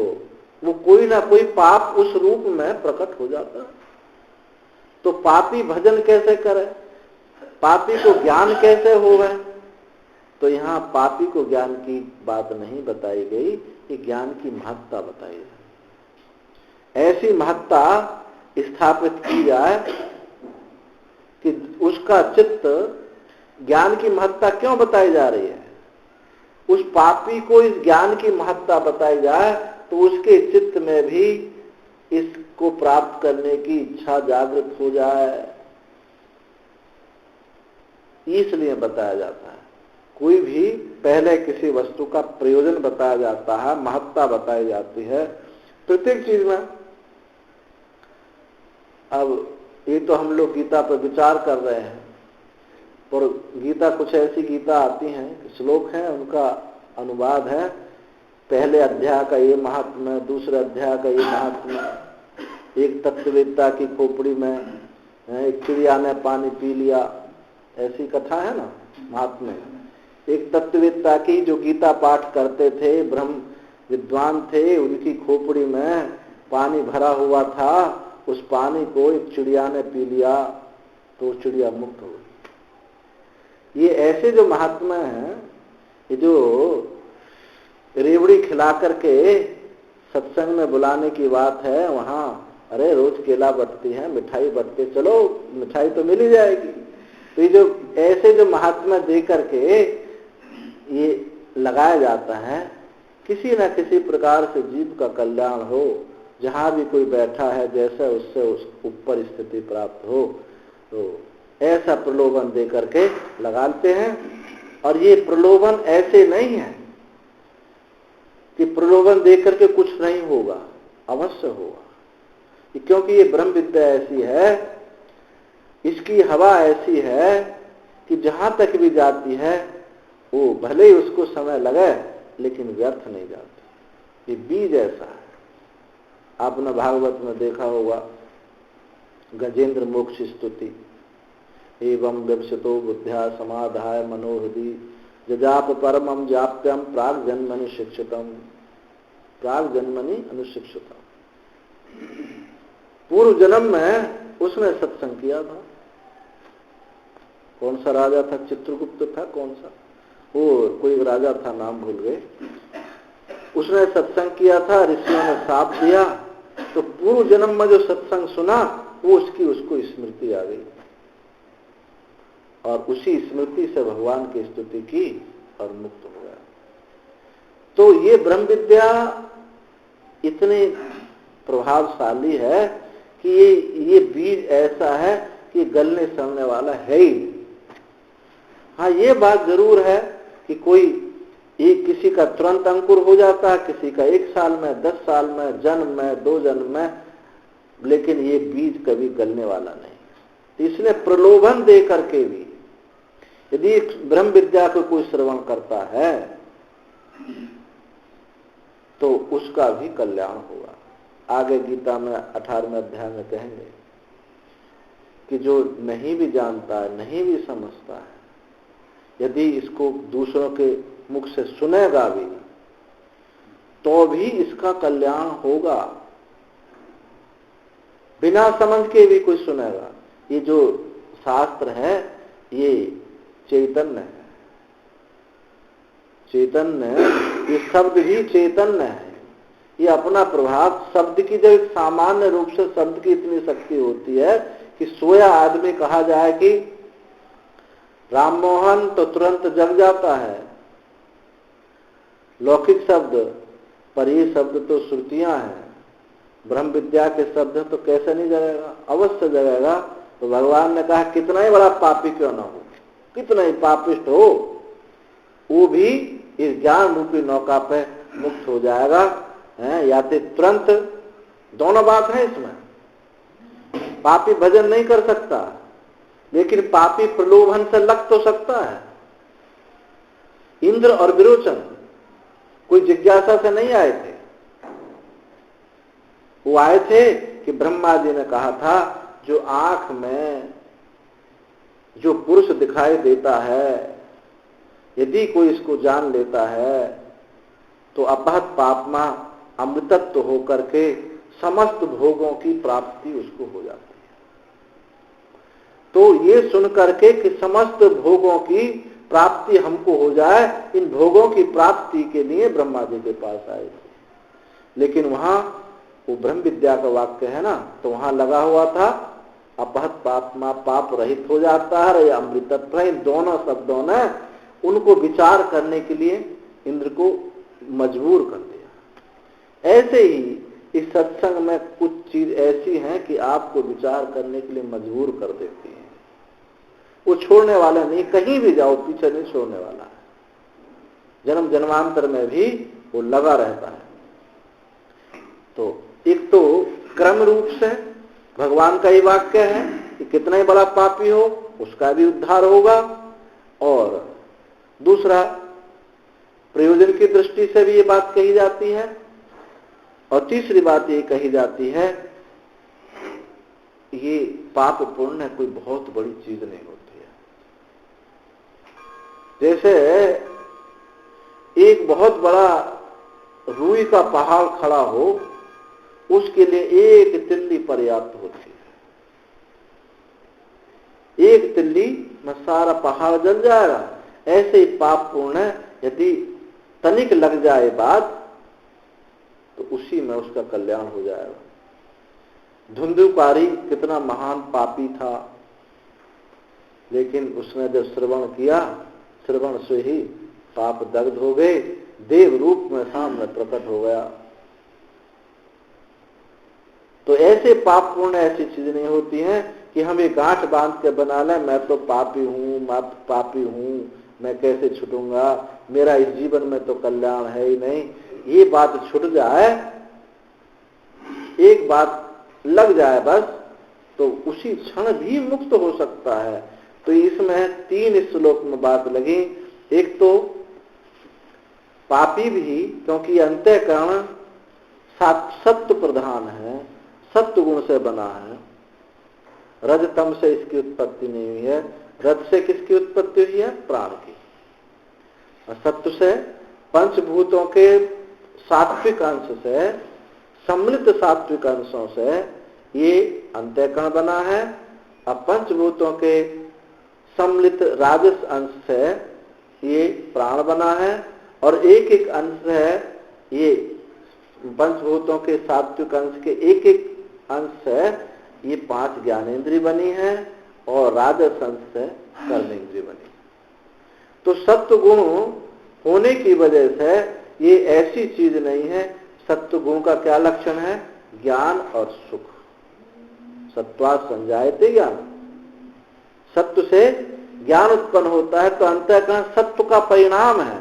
वो कोई ना कोई पाप उस रूप में प्रकट हो जाता है। तो पापी भजन कैसे करे, पापी को ज्ञान कैसे होगा। तो यहाँ पापी को ज्ञान की बात नहीं बताई गई, ये ज्ञान की महत्ता बताई गई। ऐसी महत्ता स्थापित की जाए कि उसका चित्त, ज्ञान की महत्ता क्यों बताई जा रही है, उस पापी को इस ज्ञान की महत्ता बताई जाए तो उसके चित्त में भी इसको प्राप्त करने की इच्छा जागृत हो जाए, इसलिए बताया जाता है। कोई भी पहले किसी वस्तु का प्रयोजन बताया जाता है, महत्ता बताई जाती है प्रत्येक चीज में। अब ये तो हम लोग गीता पर विचार कर रहे हैं, और गीता कुछ ऐसी गीता आती हैं, श्लोक हैं, उनका अनुवाद है। पहले अध्याय का ये महात्म्य, दूसरे अध्याय का ये महात्म्य। एक तत्ववेत्ता की खोपड़ी में एक चिड़िया ने पानी पी लिया, ऐसी कथा है ना महात्म्य। एक तत्ववेत्ता की जो गीता पाठ करते थे, ब्रह्म विद्वान थे, उनकी खोपड़ी में पानी भरा हुआ था, उस पानी को एक चिड़िया ने पी लिया तो चिड़िया मुक्त हो गई। ये ऐसे जो महात्मा हैं, ये जो रेवड़ी खिला करके सत्संग में बुलाने की बात है, वहां अरे रोज केला बंटती है, मिठाई बंटते, चलो मिठाई तो मिल ही जाएगी। तो ये जो ऐसे जो महात्मा दे करके ये लगाया जाता है, किसी न किसी प्रकार से जीव का कल्याण हो, जहां भी कोई बैठा है जैसे उससे उस ऊपर स्थिति प्राप्त हो, तो ऐसा प्रलोभन दे करके लगाते हैं। और ये प्रलोभन ऐसे नहीं है कि प्रलोभन दे करके कुछ नहीं होगा, अवश्य होगा। क्योंकि ये ब्रह्म विद्या ऐसी है, इसकी हवा ऐसी है कि जहां तक भी जाती है वो भले ही उसको समय लगे लेकिन व्यर्थ नहीं जाती। ये बीज ऐसा है। आपने भागवत में देखा होगा, गजेंद्र मोक्ष स्तुति, एवं व्यवसितो बुद्ध्या समाधाय मनोहृदि जजाप परमं जाप्यम प्राग जन्मनि शिक्षितम, प्राग जन्मनि अनुशिक्षितम। पूर्व जन्म में उसने सत्संग किया था। कौन सा राजा था, चित्रगुप्त था, कौन सा, वो कोई राजा था, नाम भूल गए। उसने सत्संग किया था, ऋषियों ने साप दिया, तो पूर्व जन्म में जो सत्संग सुना वो उसको स्मृति आ गई, और उसी स्मृति से भगवान की स्तुति की और मुक्त हो गया। तो ये ब्रह्म विद्या इतनी प्रभावशाली है कि ये बीज ऐसा है कि गलने सड़ने वाला है ही नहीं। हाँ, ये बात जरूर है कि कोई एक किसी का तुरंत अंकुर हो जाता है, किसी का 1 साल में, 10 साल में, जन्म में, 2 जन्म में, लेकिन ये बीज कभी गलने वाला नहीं। तो इसलिए प्रलोभन दे करके भी यदि ब्रह्म विद्या को कोई श्रवण करता है तो उसका भी कल्याण होगा। आगे गीता में 18वें अध्याय में कहेंगे कि जो नहीं भी जानता है, नहीं भी समझता है, यदि इसको दूसरों के मुख से सुनेगा भी तो भी इसका कल्याण होगा। बिना समझ के भी कोई सुनेगा। ये जो शास्त्र है ये चैतन्य है, चैतन्य, ये शब्द भी चैतन्य है। ये अपना प्रभाव, शब्द की जब सामान्य रूप से शब्द की इतनी शक्ति होती है कि सोया आदमी कहा जाए कि राम मोहन तो तुरंत जग जाता है। लौकिक शब्द पर ये शब्द तो श्रुतियां हैं, ब्रह्म विद्या के शब्द तो कैसे नहीं जगेगा, अवश्य जगेगा। तो भगवान ने कहा कितना ही बड़ा पापी क्यों ना हो, कितना ही पापिष्ट हो, वो भी इस ज्ञान रूपी नौका पे मुक्त हो जाएगा। या तो तुरंत, दोनों बात है इसमें। पापी भजन नहीं कर सकता, लेकिन पापी प्रलोभन से लग तो सकता है। इंद्र और विरोचन कोई जिज्ञासा से नहीं आए थे, वो आए थे कि ब्रह्मा जी ने कहा था जो आंख में जो पुरुष दिखाई देता है, यदि कोई इसको जान लेता है तो अपहत पापमा अमृतत्व होकर के समस्त भोगों की प्राप्ति उसको हो जाती है। तो ये सुन करके कि समस्त भोगों की प्राप्ति हमको हो जाए, इन भोगों की प्राप्ति के लिए ब्रह्मा जी के पास आए थे। लेकिन वहां वो ब्रह्म विद्या का वाक्य है ना, तो वहां लगा हुआ था अपहत पापमा, पाप रहित हो जाता है, या अमृतत्व। इन दोनों शब्दों ने उनको विचार करने के लिए इंद्र को मजबूर कर दिया। ऐसे ही इस सत्संग में कुछ चीज ऐसी हैं कि आपको विचार करने के लिए मजबूर कर देती है। वो छोड़ने वाला नहीं, कहीं भी जाओ पीछे नहीं छोड़ने वाला है। जन्म जन्मांतर में भी वो लगा रहता है। तो एक तो क्रम रूप से भगवान का ही वाक्य है कि कितना ही बड़ा पापी हो उसका भी उद्धार होगा, और दूसरा प्रयोजन की दृष्टि से भी ये बात कही जाती है, और तीसरी बात ये कही जाती है ये पाप पुण्य कोई बहुत बड़ी चीज नहीं होती है। जैसे एक बहुत बड़ा रूई का पहाड़ खड़ा हो, उसके लिए एक तिल्ली पर्याप्त होती है। एक तिल्ली में सारा पहाड़ जल जाएगा। ऐसे ही पाप पुण्य यदि तनिक लग जाए बात तो उसी में उसका कल्याण हो जाएगा। धुंधुकारी कितना महान पापी था, लेकिन उसने जब श्रवण किया, श्रवण से ही पाप दग्ध हो गए, देव रूप में सामने प्रकट हो गया। तो ऐसे पाप पुण्य ऐसी चीज नहीं होती है कि हम ये गांठ बांध के बना लें, मैं तो पापी हूं, मैं पापी हूं, मैं कैसे छूटूंगा, मेरा इस जीवन में तो कल्याण है ही नहीं। ये बात छूट जाए, एक बात लग जाए बस, तो उसी क्षण भी मुक्त हो सकता है। तो इसमें 3 श्लोक में बात लगी। एक तो पापी भी, क्योंकि अंतःकरण सत्व प्रधान है, सत्व गुण से बना है, रजतम से इसकी उत्पत्ति नहीं हुई है। रज से किसकी उत्पत्ति हुई है? प्राण की। और सत्व से पंचभूतों के सात्विक अंश से, सम्मिलित सात्विक अंशों से ये अंतःकरण बना है। और पंचभूतों के सम्मिलित राजस अंश से ये प्राण बना है, और एक एक अंश है, ये पंचभूतों के सात्विक अंश के एक एक अंश से ये 5 ज्ञानेंद्रिय बनी है, और राजस अंश से कर्मेंद्रिय बनी। तो सत्व गुण होने की वजह से ये ऐसी चीज नहीं है, सत्व गुण का क्या लक्षण है? ज्ञान और सुख। सत्वात् संजायते ज्ञान, सत्व से ज्ञान उत्पन्न होता है, तो अंतःकरण सत्व का परिणाम है।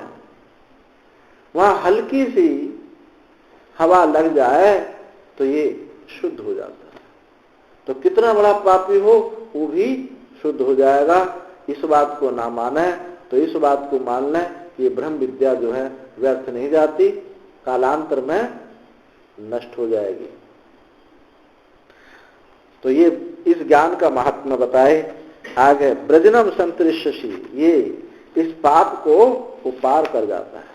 वहां हल्की सी हवा लग जाए तो ये शुद्ध हो जाता है। तो कितना बड़ा पापी हो वो भी शुद्ध हो जाएगा। इस बात को ना माने तो इस बात को मान लें कि ये ब्रह्म विद्या जो है व्यर्थ नहीं जाती, कालांतर में नष्ट हो जाएगी। तो ये इस ज्ञान का महात्मा बताए। आगे ब्रजनम संतरिष्यसि, ये इस पाप को वो पार कर जाता है।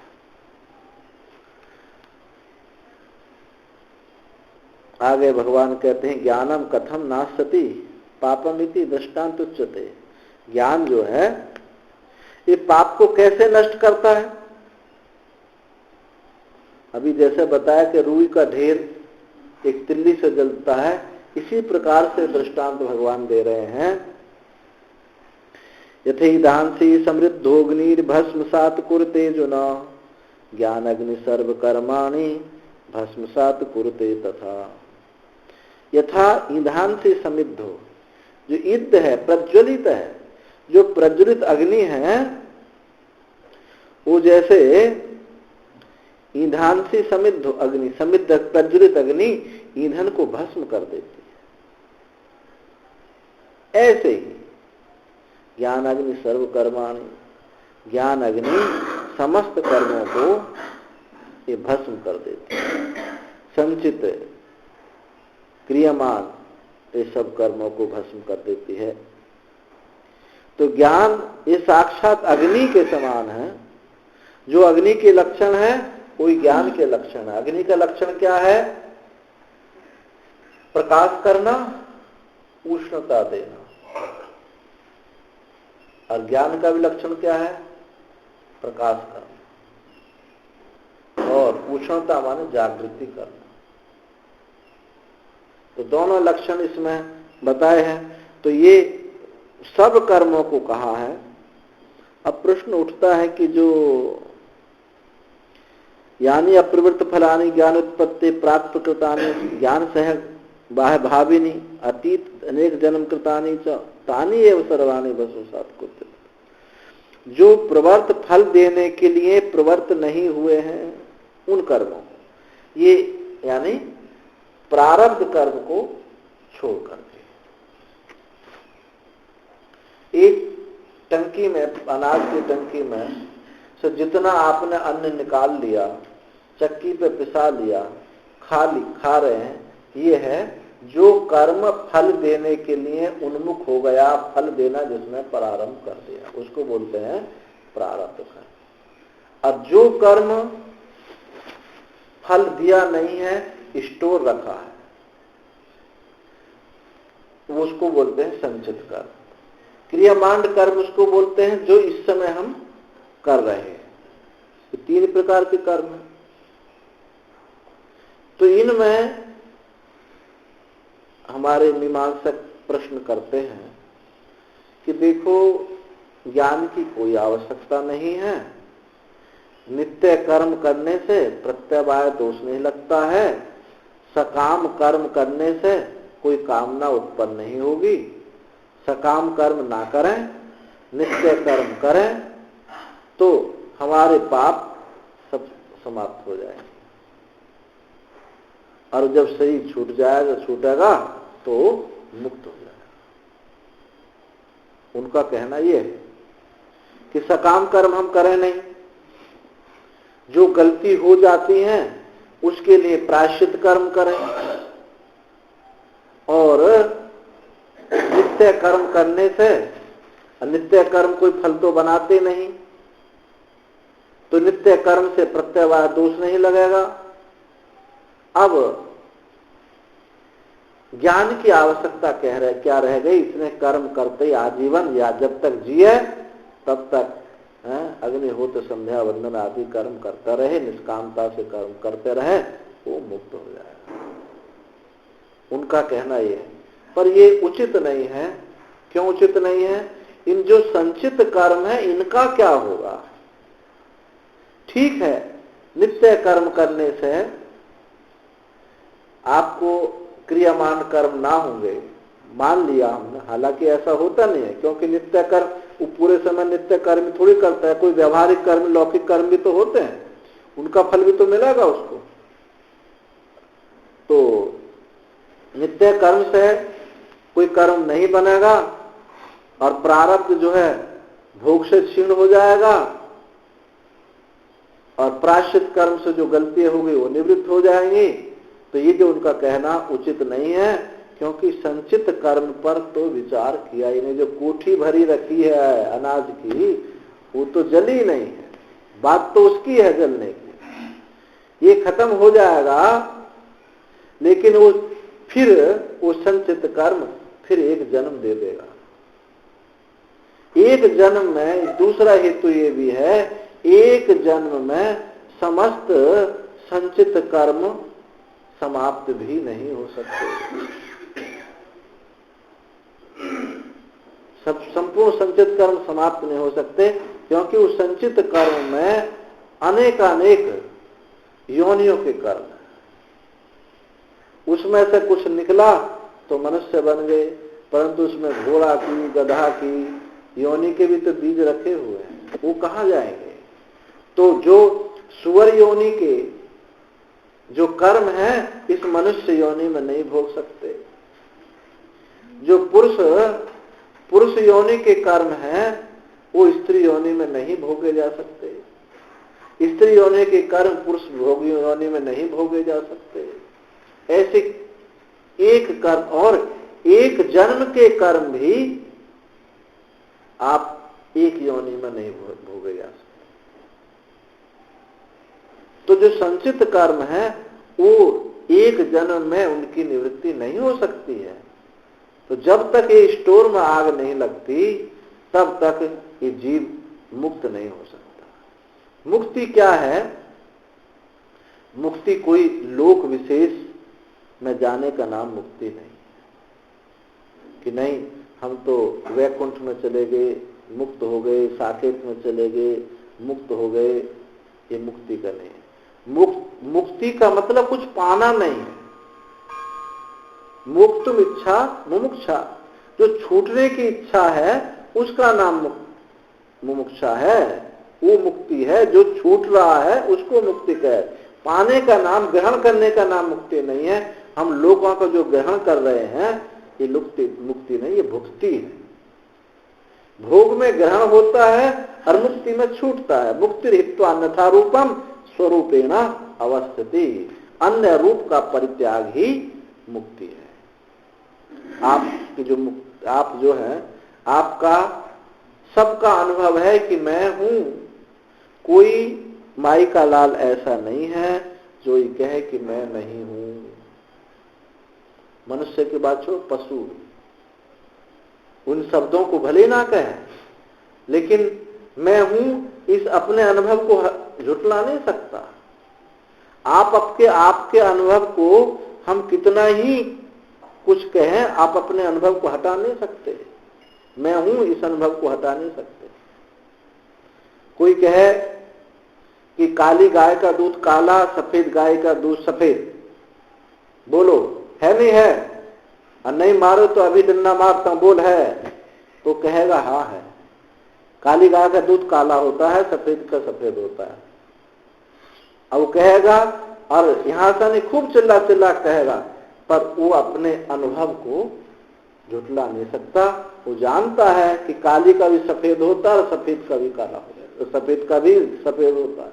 आगे भगवान कहते हैं ज्ञानम कथम नाशति पापम इति दृष्टांत उच्यते। ज्ञान जो है ये पाप को कैसे नष्ट करता है? अभी जैसे बताया कि रुई का ढेर एक तिल्ली से जलता है, इसी प्रकार से दृष्टांत भगवान दे रहे हैं। यथि दांसी समृद्धोग्निर्भस्मसात् कुरुते जुना ज्ञान अग्नि सर्व कर्माणि भस्मसात् कुरुते तथा। यथा ईंधन से समृद्ध हो, जो ईद है प्रज्वलित है, जो प्रज्वलित अग्नि है वो जैसे ईंधन से समृद्ध अग्नि, समृद्ध प्रज्वलित अग्नि ईंधन को भस्म कर देती है। ऐसे ही ज्ञान अग्नि सर्व कर्माणि, ज्ञान अग्नि समस्त कर्मों को ये भस्म कर देती है। संचित क्रियमान ये सब कर्मों को भस्म कर देती है। तो ज्ञान ये साक्षात अग्नि के समान है। जो अग्नि के लक्षण है वही ज्ञान के लक्षण है। अग्नि का लक्षण क्या है? प्रकाश करना, उष्णता देना। और ज्ञान का भी लक्षण क्या है? प्रकाश करना, और उष्णता माने जागृति करना। तो दोनों लक्षण इसमें बताए हैं। तो ये सब कर्मों को कहा है। अब प्रश्न उठता है कि जो यानी अप्रवृत्त फलानी ज्ञान उत्पत्ति प्राप्त कृतानि ज्ञान सह बाह्य भाविनी अतीत अनेक जन्म कृतानि च तानि एव सर्वाणि भस्मसात् कुरुते। जो प्रवर्त फल देने के लिए प्रवर्त नहीं हुए हैं उन कर्मों, ये यानी प्रारब्ध कर्म को छोड़ करके। एक टंकी में, अनाज की टंकी में से जितना आपने अन्न निकाल लिया, चक्की पे पिसा लिया, खा रहे हैं, ये है जो कर्म फल देने के लिए उन्मुख हो गया, फल देना जिसने प्रारंभ कर दिया, उसको बोलते हैं प्रारब्ध कर्म। और जो कर्म फल दिया नहीं है, स्टोर रखा है, उसको बोलते हैं संचित कर्म। क्रियामांड कर्म उसको बोलते हैं जो इस समय हम कर रहे हैं। तो 3 प्रकार के कर्म हैं। तो इनमें हमारे मीमांसक प्रश्न करते हैं कि देखो ज्ञान की कोई आवश्यकता नहीं है, नित्य कर्म करने से प्रत्यवाय दोष नहीं लगता है, सकाम कर्म करने से कोई कामना उत्पन्न नहीं होगी, सकाम कर्म ना करें, नित्य कर्म करें तो हमारे पाप सब समाप्त हो जाएंगे। और जब शरीर छूटेगा तो मुक्त हो जाएगा। उनका कहना यह है कि सकाम कर्म हम करें नहीं, जो गलती हो जाती है उसके लिए प्रायश्चित कर्म करें, और नित्य कर्म करने से, नित्य कर्म कोई फल तो बनाते नहीं, तो नित्य कर्म से प्रत्यवाय दोष नहीं लगेगा। अब ज्ञान की आवश्यकता क्या रह गई? इसने कर्म करते आजीवन या जब तक जिए तब तक अग्निहोत्र संध्या वंदन आदि कर्म करता रहे, निष्कामता से कर्म करते रहे, वो मुक्त हो जाएगा। उनका कहना यह है। पर ये उचित नहीं है। क्यों उचित नहीं है? इन जो संचित कर्म है इनका क्या होगा? ठीक है, नित्य कर्म करने से आपको क्रियामान कर्म ना होंगे, मान लिया हमने, हालांकि ऐसा होता नहीं है, क्योंकि नित्य कर्म वो पूरे समय नित्य कर्म थोड़ी करता है, कोई व्यवहारिक कर्म लौकिक कर्म भी तो होते हैं, उनका फल भी तो मिलेगा उसको। तो नित्य कर्म से कोई कर्म नहीं बनेगा और प्रारब्ध जो है भोग से क्षीण हो जाएगा और प्रायश्चित कर्म से जो गलतियां होगी वो निवृत्त हो जाएंगी। तो ये जो उनका कहना उचित नहीं है, क्योंकि संचित कर्म पर तो विचार किया ही नहीं। जो कोठी भरी रखी है अनाज की वो तो जली नहीं है, बात तो उसकी है जलने की, ये खत्म हो जाएगा, लेकिन वो फिर वो संचित कर्म फिर एक जन्म दे देगा। एक जन्म में दूसरा हेतु ये भी है, एक जन्म में समस्त संचित कर्म समाप्त भी नहीं हो सकते। सब संपूर्ण संचित कर्म समाप्त नहीं हो सकते, क्योंकि उस संचित कर्म में अनेकानेक योनियों के कर्म है। उसमें से कुछ निकला तो मनुष्य बन गए, परंतु उसमें घोड़ा की गधा की योनि के भी तो बीज रखे हुए हैं, वो कहाँ जाएंगे। तो जो सुअर योनि के जो कर्म है इस मनुष्य योनि में नहीं भोग सकते। जो पुरुष योनि के कर्म है वो स्त्री योनि में नहीं भोगे जा सकते। स्त्री योनि के कर्म पुरुष भोगी योनि में नहीं भोगे जा सकते। ऐसे एक कर्म और एक जन्म के कर्म भी आप एक योनि में नहीं भोगे जा सकते। तो जो संचित कर्म है वो एक जन्म में उनकी निवृत्ति नहीं हो सकती है। तो जब तक ये स्टोर में आग नहीं लगती तब तक ये जीव मुक्त नहीं हो सकता। मुक्ति क्या है? मुक्ति कोई लोक विशेष में जाने का नाम मुक्ति नहीं कि नहीं हम तो वैकुंठ में चले गए, मुक्त हो गए, साकेत में चले गए, मुक्त हो गए, ये मुक्ति का नहीं है। मुक्ति का मतलब कुछ पाना नहीं है। मुक्तुम इच्छा मुमुक्षा, जो छूटने की इच्छा है उसका नाम मुमुक्षा है, वो मुक्ति है। जो छूट रहा है उसको मुक्ति कहे। पाने का नाम, ग्रहण करने का नाम मुक्ति नहीं है। हम लोगों का जो ग्रहण कर रहे हैं ये मुक्ति नहीं, ये भुक्ति है। भोग में ग्रहण होता है और मुक्ति में छूटता है। मुक्ति हित्वा अन्यथा रूपम स्वरूपेण अवस्थिति, अन्य रूप का परित्याग ही मुक्ति है। आप जो है आपका सबका अनुभव है कि मैं हूं, कोई माई का लाल ऐसा नहीं है जो ये कहे कि मैं नहीं हूं। मनुष्य की बात छोड़, पशु उन शब्दों को भले ना कहे, लेकिन मैं हूं इस अपने अनुभव को झुटला नहीं सकता। आपके अनुभव को हम कितना ही कुछ कहें, आप अपने अनुभव को हटा नहीं सकते। मैं हूं इस अनुभव को हटा नहीं सकते। कोई कहे कि काली गाय का दूध काला, सफेद गाय का दूध सफेद, बोलो है नहीं है, और नहीं मारो तो अभी डंडा मारता हूं, बोल है, तो कहेगा हाँ है। काली गाय का दूध काला होता है, सफेद का सफेद होता है। अब वो कहेगा और यहां से नहीं खूब चिल्ला चिल्ला कहेगा, पर वो अपने अनुभव को झुटला नहीं सकता। वो जानता है कि काली का भी सफेद होता है और सफेद का भी काला हो जाता है, सफेद का भी सफेद होता है।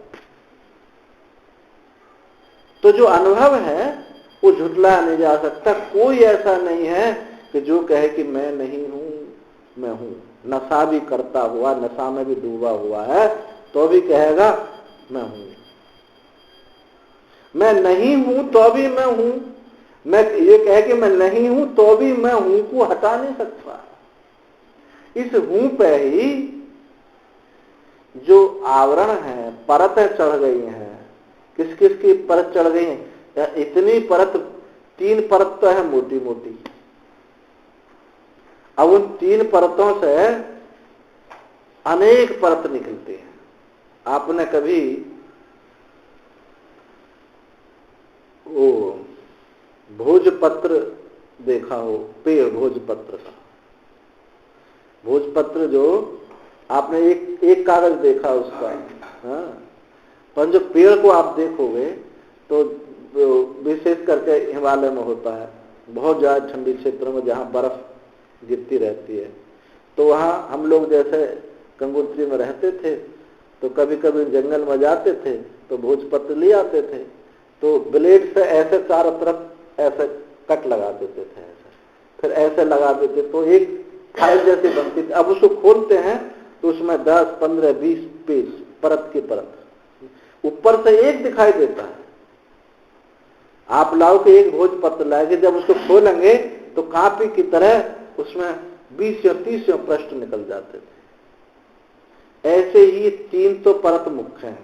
तो जो अनुभव है वो झुटला नहीं जा सकता। कोई ऐसा नहीं है कि जो कहे कि मैं नहीं हूं, मैं हूं। नशा भी करता हुआ, नशा में भी डूबा हुआ है तो भी कहेगा मैं हूं। मैं नहीं हूं तो भी मैं हूं। मैं ये कहे कि मैं नहीं हूं तो भी मैं हूं को हटा नहीं सकता। इस हूं पे ही जो आवरण है, परतें चढ़ गई हैं। किस किस की परत चढ़ गई है? इतनी परत, 3 परत तो है मोटी मोटी। अब उन 3 परतों से अनेक परत निकलती हैं। आपने कभी वो भोजपत्र देखा हो, पेड़ भोजपत्र का, भोजपत्र जो आपने एक कागज देखा उसका, हाँ, पर जो पेड़ को आप देखोगे तो विशेष करके हिमालय में होता है, बहुत ज्यादा ठंडी क्षेत्रों में जहाँ बर्फ गिरती रहती है, तो वहाँ हम लोग जैसे गंगोत्री में रहते थे तो कभी कभी जंगल में जाते थे तो भोजपत्र ले आते थे, तो ब्लेड से ऐसे चारों तरफ ऐसे कट लगा देते थे, ऐसे फिर ऐसे लगा देते तो एक फाइल जैसी बनती थी। अब उसको खोलते हैं तो उसमें 10, 15, 20 पेज परत की परत, ऊपर से एक दिखाई देता है। आप लाओ के एक भोजपत्र लाएंगे, जब उसको खोलेंगे तो कापी की तरह उसमें 20 या 30 पृष्ठ निकल जाते थे। ऐसे ही 3 तो परत मुख्य हैं,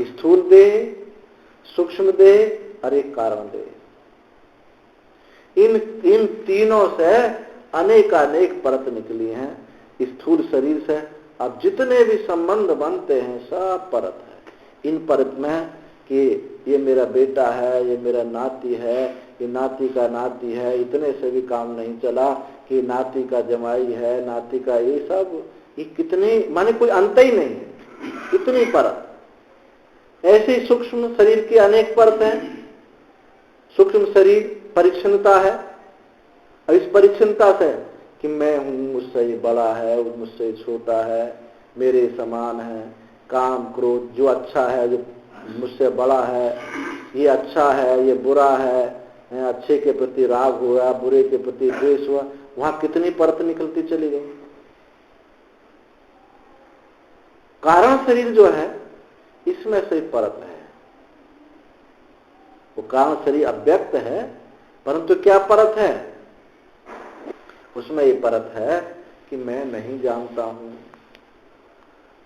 स्थूल देह, सूक्ष्म देह और एक कारण देह। इन तीनों से अनेकानेक परत निकली हैं। स्थूल शरीर से अब जितने भी संबंध बनते हैं सब परत है। इन परत में कि ये मेरा बेटा है, ये मेरा नाती है, ये नाती का नाती है, इतने से भी काम नहीं चला कि नाती का जमाई है, नाती का ये सब, ये कितनी माने कोई अंत ही नहीं है, इतनी परत। ऐसे सूक्ष्म शरीर की अनेक परत हैं। सूक्ष्म शरीर परिच्छिन्नता है, और इस परिच्छिन्नता से कि मैं हूं, मुझसे ये बड़ा है, मुझसे छोटा है, मेरे समान है, काम क्रोध, जो अच्छा है जो मुझसे बड़ा है, ये अच्छा है, ये बुरा है, अच्छे के प्रति राग हुआ, बुरे के प्रति द्वेष हुआ, वहां कितनी परत निकलती चली गई। कारण शरीर जो है इसमें से परत है, वो कारण शरीर अव्यक्त है, परंतु क्या परत है उसमें? ये परत है कि मैं नहीं जानता हूं,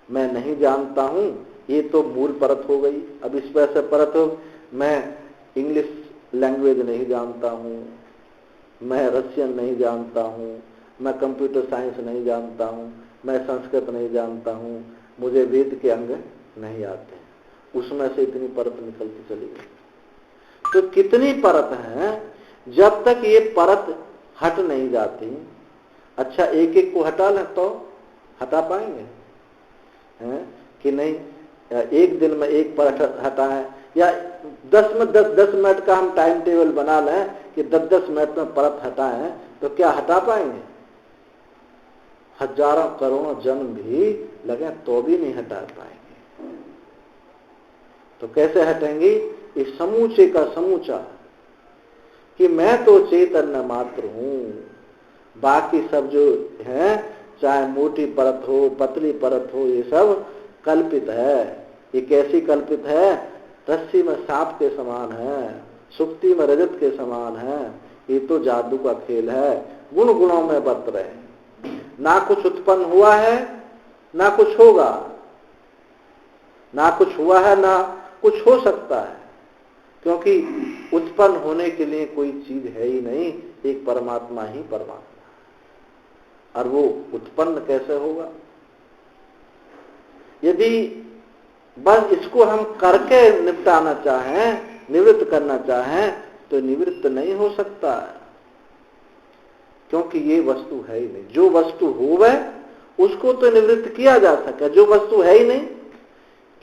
मैं नहीं जानता हूं, ये तो मूल परत हो गई। अब इस वजह से परत हो, मैं इंग्लिश लैंग्वेज नहीं जानता हूं, मैं रशियन नहीं जानता हूं, मैं कंप्यूटर साइंस नहीं जानता हूं, मैं संस्कृत नहीं जानता हूं, मुझे वेद के अंग नहीं आते, उसमें से इतनी परत निकलती चली गई। तो कितनी परत है, जब तक ये परत हट नहीं जाती। अच्छा, एक एक को हटा लें तो हटा पाएंगे हैं कि नहीं? एक दिन में एक परत हटाएं, या 10 मिनट का हम टाइम टेबल बना लें कि 10-10 मिनट में परत हटाएं, तो क्या हटा पाएंगे? हजारों करोड़ों जन्म भी लगे तो भी नहीं हटा पाएंगे। तो कैसे हटेंगी? इस समूचे का समूचा कि मैं तो चैतन्य मात्र हूं, बाकी सब जो है, चाहे मोटी परत हो, पतली परत हो, ये सब कल्पित है। ये कैसी कल्पित है? रस्सी में सांप के समान है, सुक्ति में रजत के समान है। ये तो जादू का खेल है, गुण गुणों में बरत रहे। ना कुछ उत्पन्न हुआ है ना कुछ होगा, ना कुछ हुआ है ना कुछ हो सकता है, क्योंकि उत्पन्न होने के लिए कोई चीज है ही नहीं, एक परमात्मा ही परमात्मा। और वो उत्पन्न कैसे होगा? यदि बस इसको हम करके निपटाना चाहें, निवृत्त करना चाहें, तो निवृत्त नहीं हो सकता, क्योंकि ये वस्तु है ही नहीं। जो वस्तु होवे उसको तो निवृत्त किया जा सके, जो वस्तु है ही नहीं,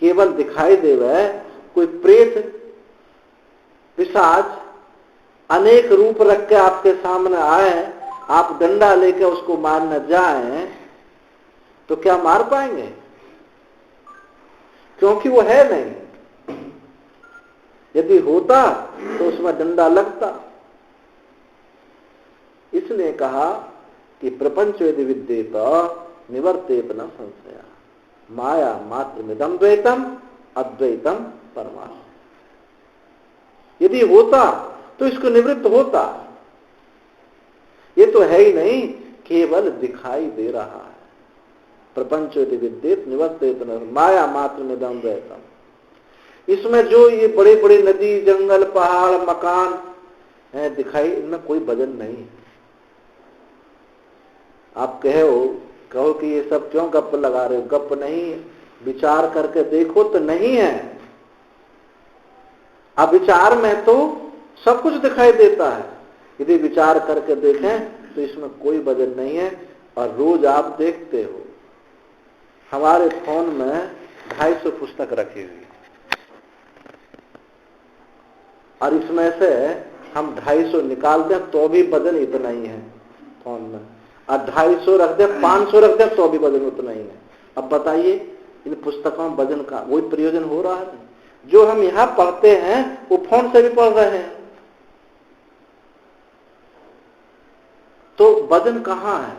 केवल दिखाई देवे। कोई प्रेत पिशाच अनेक रूप रख के आपके सामने आए, आप डंडा लेके उसको मारने जाएं तो क्या मार पाएंगे? क्योंकि वो है नहीं। यदि होता तो उसमें डंडा लगता। इसलिए कहा कि प्रपंच यदि विद्येत निवर्तेत न संशया, माया मात्र मिदं द्वैतम अद्वैतम परमात्मा। यदि होता तो इसको निवृत्त होता। ये तो है ही नहीं, केवल दिखाई दे रहा है। प्रपंच यदि विद्येत निवर्तेत न, माया मात्र मिदं द्वैतम। इसमें जो ये बड़े बड़े नदी, जंगल, पहाड़, मकान है दिखाई, इनमें कोई वजन नहीं। आप कहो कि ये सब क्यों गप लगा रहे हो? गप नहीं, विचार करके देखो तो नहीं है। अब विचार में तो सब कुछ दिखाई देता है। यदि विचार करके देखें तो इसमें कोई वजन नहीं है। और रोज आप देखते हो हमारे फोन में 250 पुस्तक रखी हुई, और इसमें से हम 250 निकाल दें तो भी वजन इतना ही है फोन में, और 250 रख दें, 500 रख दें तो भी वजन उतना ही है। अब बताइए इन पुस्तकों में वजन का कोई प्रयोजन हो रहा है? जो हम यहाँ पढ़ते हैं वो फोन से भी पढ़ रहे हैं, तो वजन कहाँ है?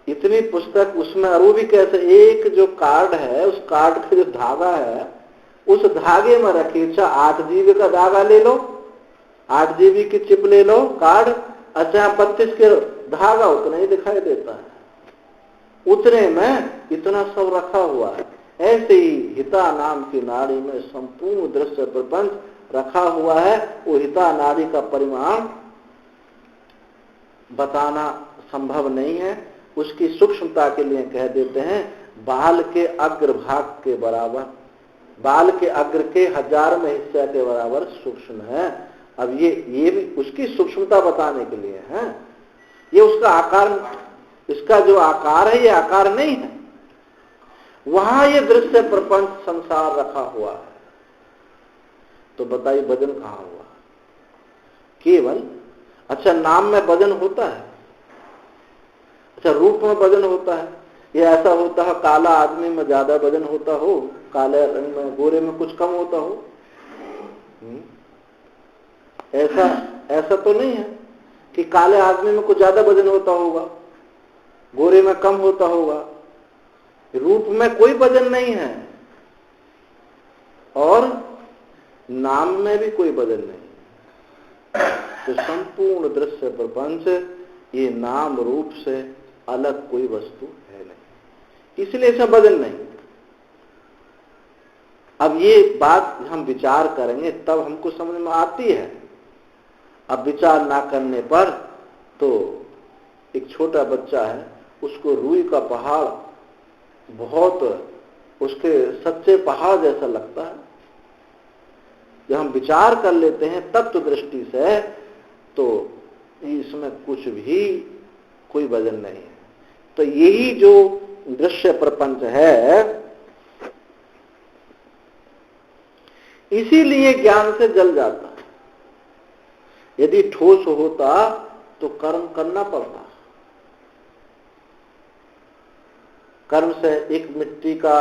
इतनी पुस्तक उसमें, और वो भी कैसे? एक जो कार्ड है, उस कार्ड का जो धागा है, उस धागे में रखी, अच्छा 8 GB का धागा ले लो, 8 GB की चिप ले लो कार्ड, अच्छा 32 के धागा, उतना ही दिखाई देता है, उतने में इतना सब रखा हुआ है। ऐसे ही हिता नाम की नाड़ी में संपूर्ण दृश्य प्रपंच रखा हुआ है। वो हिता नाड़ी का परिमाण बताना संभव नहीं है। उसकी सूक्ष्मता के लिए कह देते हैं बाल के अग्रभाग के बराबर, बाल के अग्र के 1000वें हिस्से के बराबर सूक्ष्म है। अब ये भी उसकी सूक्ष्मता बताने के लिए है। ये उसका आकार, इसका जो आकार है ये आकार नहीं है, वहां ये दृश्य प्रपंच संसार रखा हुआ है। तो बताइए वजन कहां हुआ? केवल, अच्छा नाम में वजन होता है, अच्छा रूप में वजन होता है। ये ऐसा होता है काला आदमी में ज्यादा वजन होता हो, काले रंग में, गोरे में कुछ कम होता हो? ऐसा तो नहीं है कि काले आदमी में कुछ ज्यादा वजन होता होगा, गोरे में कम होता होगा। रूप में कोई वजन नहीं है और नाम में भी कोई वजन नहीं। तो संपूर्ण दृश्य प्रपंच ये नाम रूप से अलग कोई वस्तु है नहीं, इसलिए इसमें वजन नहीं। अब ये बात हम विचार करेंगे तब हमको समझ में आती है। अब विचार ना करने पर तो एक छोटा बच्चा है, उसको रुई का पहाड़ बहुत उसके सच्चे पहाड़ जैसा लगता है। जब हम विचार कर लेते हैं तत्व दृष्टि से तो इसमें कुछ भी कोई वजन नहीं है। तो यही जो दृश्य प्रपंच है, इसीलिए ज्ञान से जल जाता है। यदि ठोस होता तो कर्म करना पड़ता। कर्म से एक मिट्टी का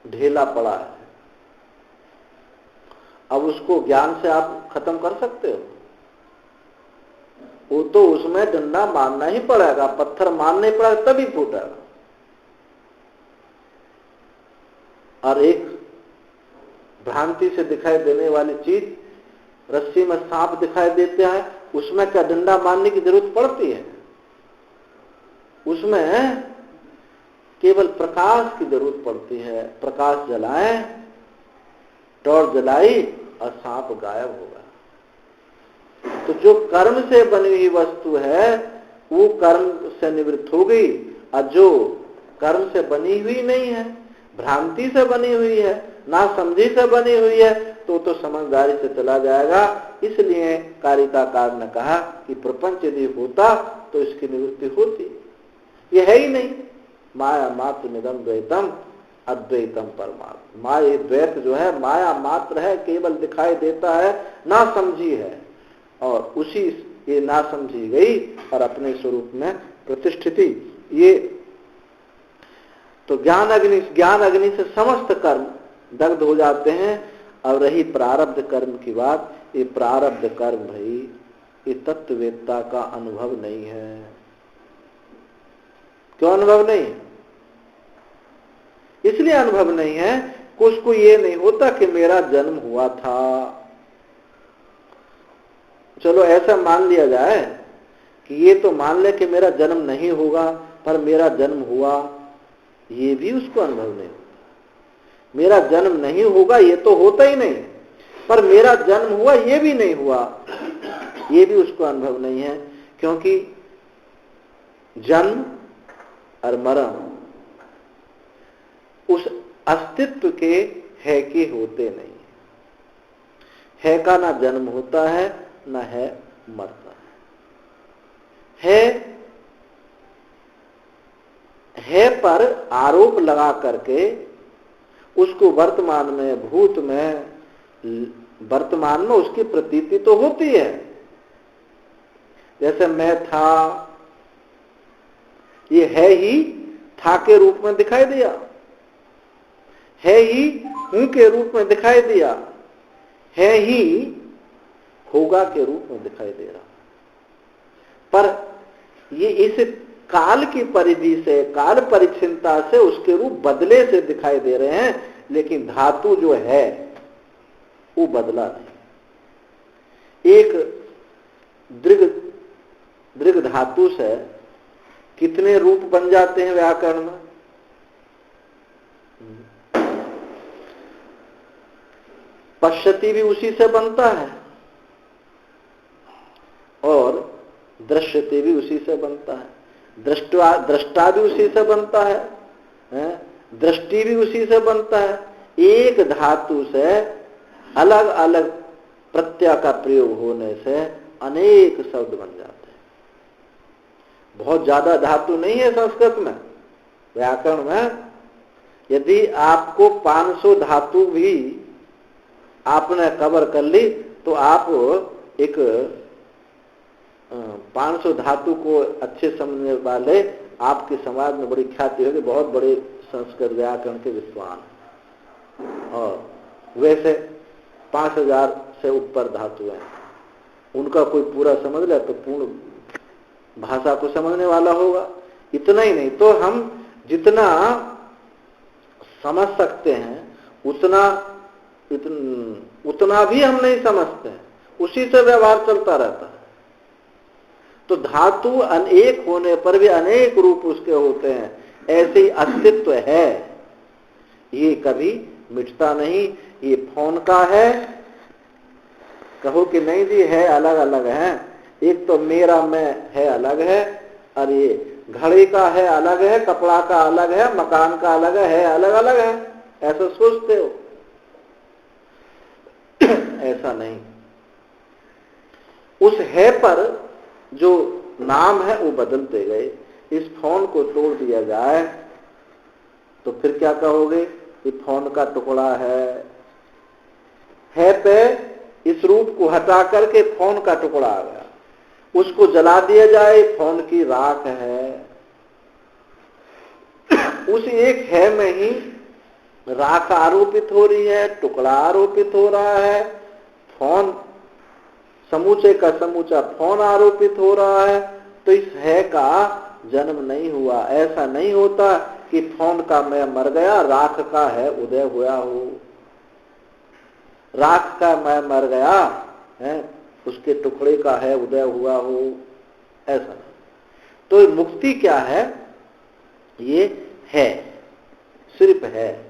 ढेला पड़ा है, अब उसको ज्ञान से आप खत्म कर सकते हो? वो तो उसमें डंडा मारना ही पड़ेगा, पत्थर मारने पड़ेगा तभी फूटेगा। और एक भ्रांति से दिखाई देने वाली चीज, रस्सी में सांप दिखाई देता है, उसमें क्या डंडा मारने की जरूरत पड़ती है? उसमें केवल प्रकाश की जरूरत पड़ती है। प्रकाश जलाएं, टॉर्च जलाई और सांप गायब होगा। तो जो कर्म से बनी हुई वस्तु है वो कर्म से निवृत्त हो गई, और जो कर्म से बनी हुई नहीं है, भ्रांति से बनी हुई है, ना समझी से बनी हुई है, तो समझदारी से चला जाएगा। इसलिए कारिकाकार ने कहा कि प्रपंच यदि होता तो इसकी निवृत्ति होती। ये है ही नहीं। माया मात्र निगम द्वैतम अद्वैतम परमात्मा। माया द्वैत जो है माया मात्र है, केवल दिखाई देता है, ना समझी है, और उसी ये ना समझी गई और अपने स्वरूप में प्रतिष्ठिति। ये तो ज्ञान अग्नि से समस्त कर्म दग्ध हो जाते हैं। और रही प्रारब्ध कर्म की बात, ये प्रारब्ध कर्म भाई ये तत्ववेत्ता का अनुभव नहीं है। क्यों अनुभव नहीं? इसलिए अनुभव नहीं है कि उसको ये नहीं होता कि मेरा जन्म हुआ था। चलो ऐसा मान लिया जाए कि ये तो मान ले कि मेरा जन्म नहीं होगा, पर मेरा जन्म हुआ, ये भी उसको अनुभव नहीं होता। मेरा जन्म नहीं होगा ये तो होता ही नहीं, पर मेरा जन्म हुआ ये भी नहीं हुआ, ये भी उसको अनुभव नहीं है। क्योंकि जन्म और मरण उस अस्तित्व के है कि होते नहीं। है का ना जन्म होता है ना है मरता है पर आरोप लगा करके उसको वर्तमान में, भूत में, वर्तमान में उसकी प्रतीति तो होती है। जैसे मैं था, ये है ही था के रूप में दिखाई दिया, है ही हूं के रूप में दिखाई दिया, है ही होगा के रूप में दिखाई दे रहा। पर ये इस काल की परिधि से, काल परिच्छिन्नता से उसके रूप बदले से दिखाई दे रहे हैं, लेकिन धातु जो है वो बदला नहीं। एक दृग धातु से कितने रूप बन जाते हैं व्याकरण में? पश्यति भी उसी से बनता है और दृश्यते भी उसी से बनता है, दृष्टा भी उसी से बनता है, दृष्टि भी उसी से बनता है। एक धातु से अलग अलग प्रत्यय का प्रयोग होने से अनेक शब्द बन जाते हैं। बहुत ज्यादा धातु नहीं है संस्कृत में, व्याकरण में। यदि आपको 500 धातु भी आपने कवर कर ली तो आप एक 500 धातु को अच्छे समझने वाले आपके समाज में बड़ी ख्याति होगी, बहुत बड़े संस्कृत व्याकरण के विद्वान। और वैसे 5000 से ऊपर धातु हैं, उनका कोई पूरा समझ ले तो पूर्ण भाषा को समझने वाला होगा। इतना ही नहीं तो हम जितना समझ सकते हैं उतना भी हम नहीं समझते हैं, उसी से व्यवहार चलता रहता है। तो धातु अनेक होने पर भी अनेक रूप उसके होते हैं, ऐसे ही अस्तित्व है, ये कभी मिटता नहीं। ये फोन का है, कहो कि नहीं जी है, अलग अलग है। एक तो मेरा मैं है अलग है, और ये घड़ी का है अलग है, कपड़ा का अलग है, मकान का अलग है, अलग अलग है, ऐसा सोचते हो। ऐसा नहीं, उस है पर जो नाम है वो बदलते गए। इस फोन को तोड़ दिया जाए तो फिर क्या कहोगे? ये फोन का टुकड़ा है पे इस रूप को हटा करके फोन का टुकड़ा आ गया। उसको जला दिया जाए, फोन की राख है। उस एक है में ही राख आरोपित हो रही है, टुकड़ा आरोपित हो रहा है, फोन समूचे का समूचा फोन आरोपित हो रहा है। तो इस है का जन्म नहीं हुआ। ऐसा नहीं होता कि फोन का मैं मर गया, राख का है उदय हुआ हो। राख का मैं मर गया है, उसके टुकड़े का है उदय हुआ हो, ऐसा नहीं। तो मुक्ति क्या है? ये है, सिर्फ है।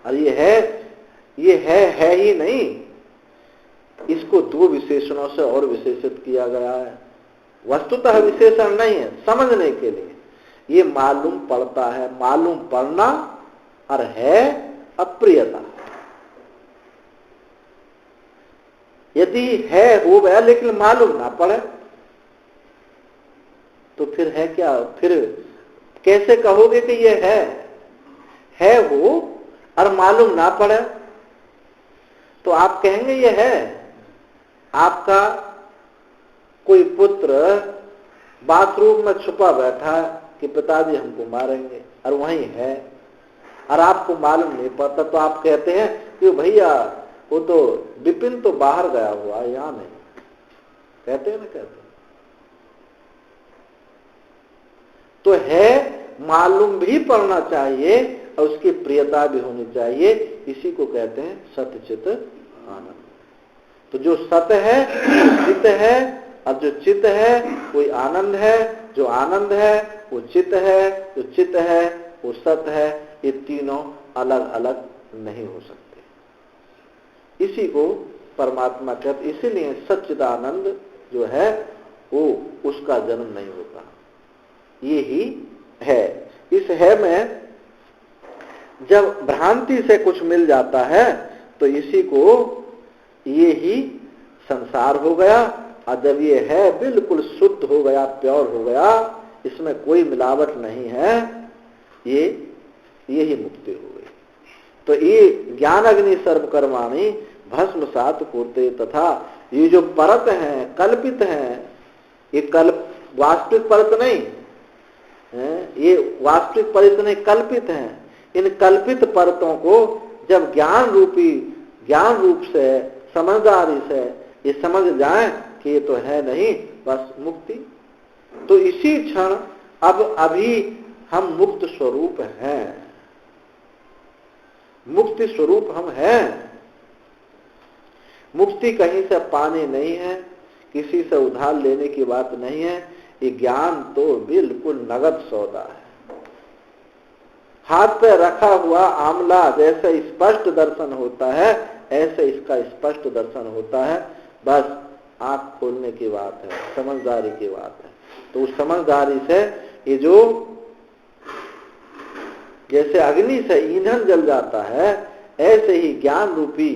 और ये है ही नहीं, इसको दो विशेषणों से और विशेषित किया गया है। वस्तुतः विशेषण नहीं है, समझने के लिए ये मालूम पड़ता है। मालूम पड़ना और है अप्रियता। यदि है हो गया लेकिन मालूम ना पड़े तो फिर है क्या? फिर कैसे कहोगे कि ये है हो और मालूम ना पड़े? तो आप कहेंगे ये है। आपका कोई पुत्र बाथरूम में छुपा बैठा है कि पिताजी हमको मारेंगे, और वहीं है और आपको मालूम नहीं पड़ता, तो आप कहते हैं कि भैया वो तो विपिन तो बाहर गया हुआ है, यहां नहीं। कहते हैं ना? कहते हैं। तो है मालूम भी पड़ना चाहिए और उसकी प्रियता भी होनी चाहिए। इसी को कहते हैं सत्य चित आनंद। तो जो सत्य है वो चित है, और जो चित है कोई आनंद है, जो आनंद है वो चित है, जो चित है वो सत्य है। ये तीनों अलग अलग नहीं हो सकते। इसी को परमात्मा कहते। इसीलिए सच्चिदानंद जो है वो उसका जन्म नहीं होता, ये ही है। इस है में जब भ्रांति से कुछ मिल जाता है तो इसी को ये ही संसार हो गया। और जब ये है बिल्कुल शुद्ध हो गया, प्योर हो गया, इसमें कोई मिलावट नहीं है, ये ही मुक्ति हो गई। तो ये ज्ञान अग्नि सर्वकर्माणि भस्मसात कुरुते, तथा ये जो परत हैं, कल्पित हैं, ये कल्प वास्तविक परत नहीं है, ये वास्तविक परत नहीं, कल्पित हैं। इन कल्पित परतों को जब ज्ञान रूप से, समझदारी से ये समझ जाए कि ये तो है नहीं, बस मुक्ति। तो इसी क्षण अभी हम मुक्त स्वरूप हैं, मुक्ति स्वरूप हम हैं। मुक्ति कहीं से पाने नहीं है, किसी से उधार लेने की बात नहीं है। ये ज्ञान तो बिल्कुल नगद सौदा है। हाथ पे रखा हुआ आंवला जैसे स्पष्ट दर्शन होता है, ऐसे इसका स्पष्ट दर्शन होता है। बस आंख खोलने की बात है, समझदारी की बात है। तो उस समझदारी से ये जो जैसे अग्नि से ईंधन जल जाता है, ऐसे ही ज्ञान रूपी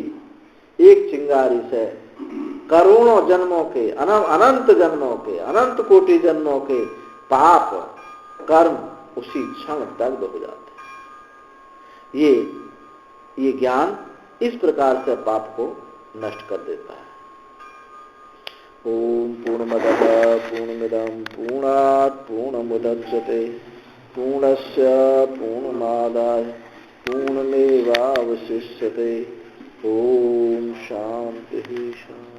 एक चिंगारी से करोड़ों जन्मों के, अनंत जन्मों के, अनंत कोटि जन्मों के पाप कर्म उसी क्षण दग्ध हो जाते हैं। ये ज्ञान इस प्रकार से पाप को नष्ट कर देता है। ओम पूर्णमदः पूर्णमिदं पूर्णात् पूर्णमुदच्यते पूर्णस्य पूर्णमादाय पूर्णमेवावशिष्यते। ओम शांति शांति।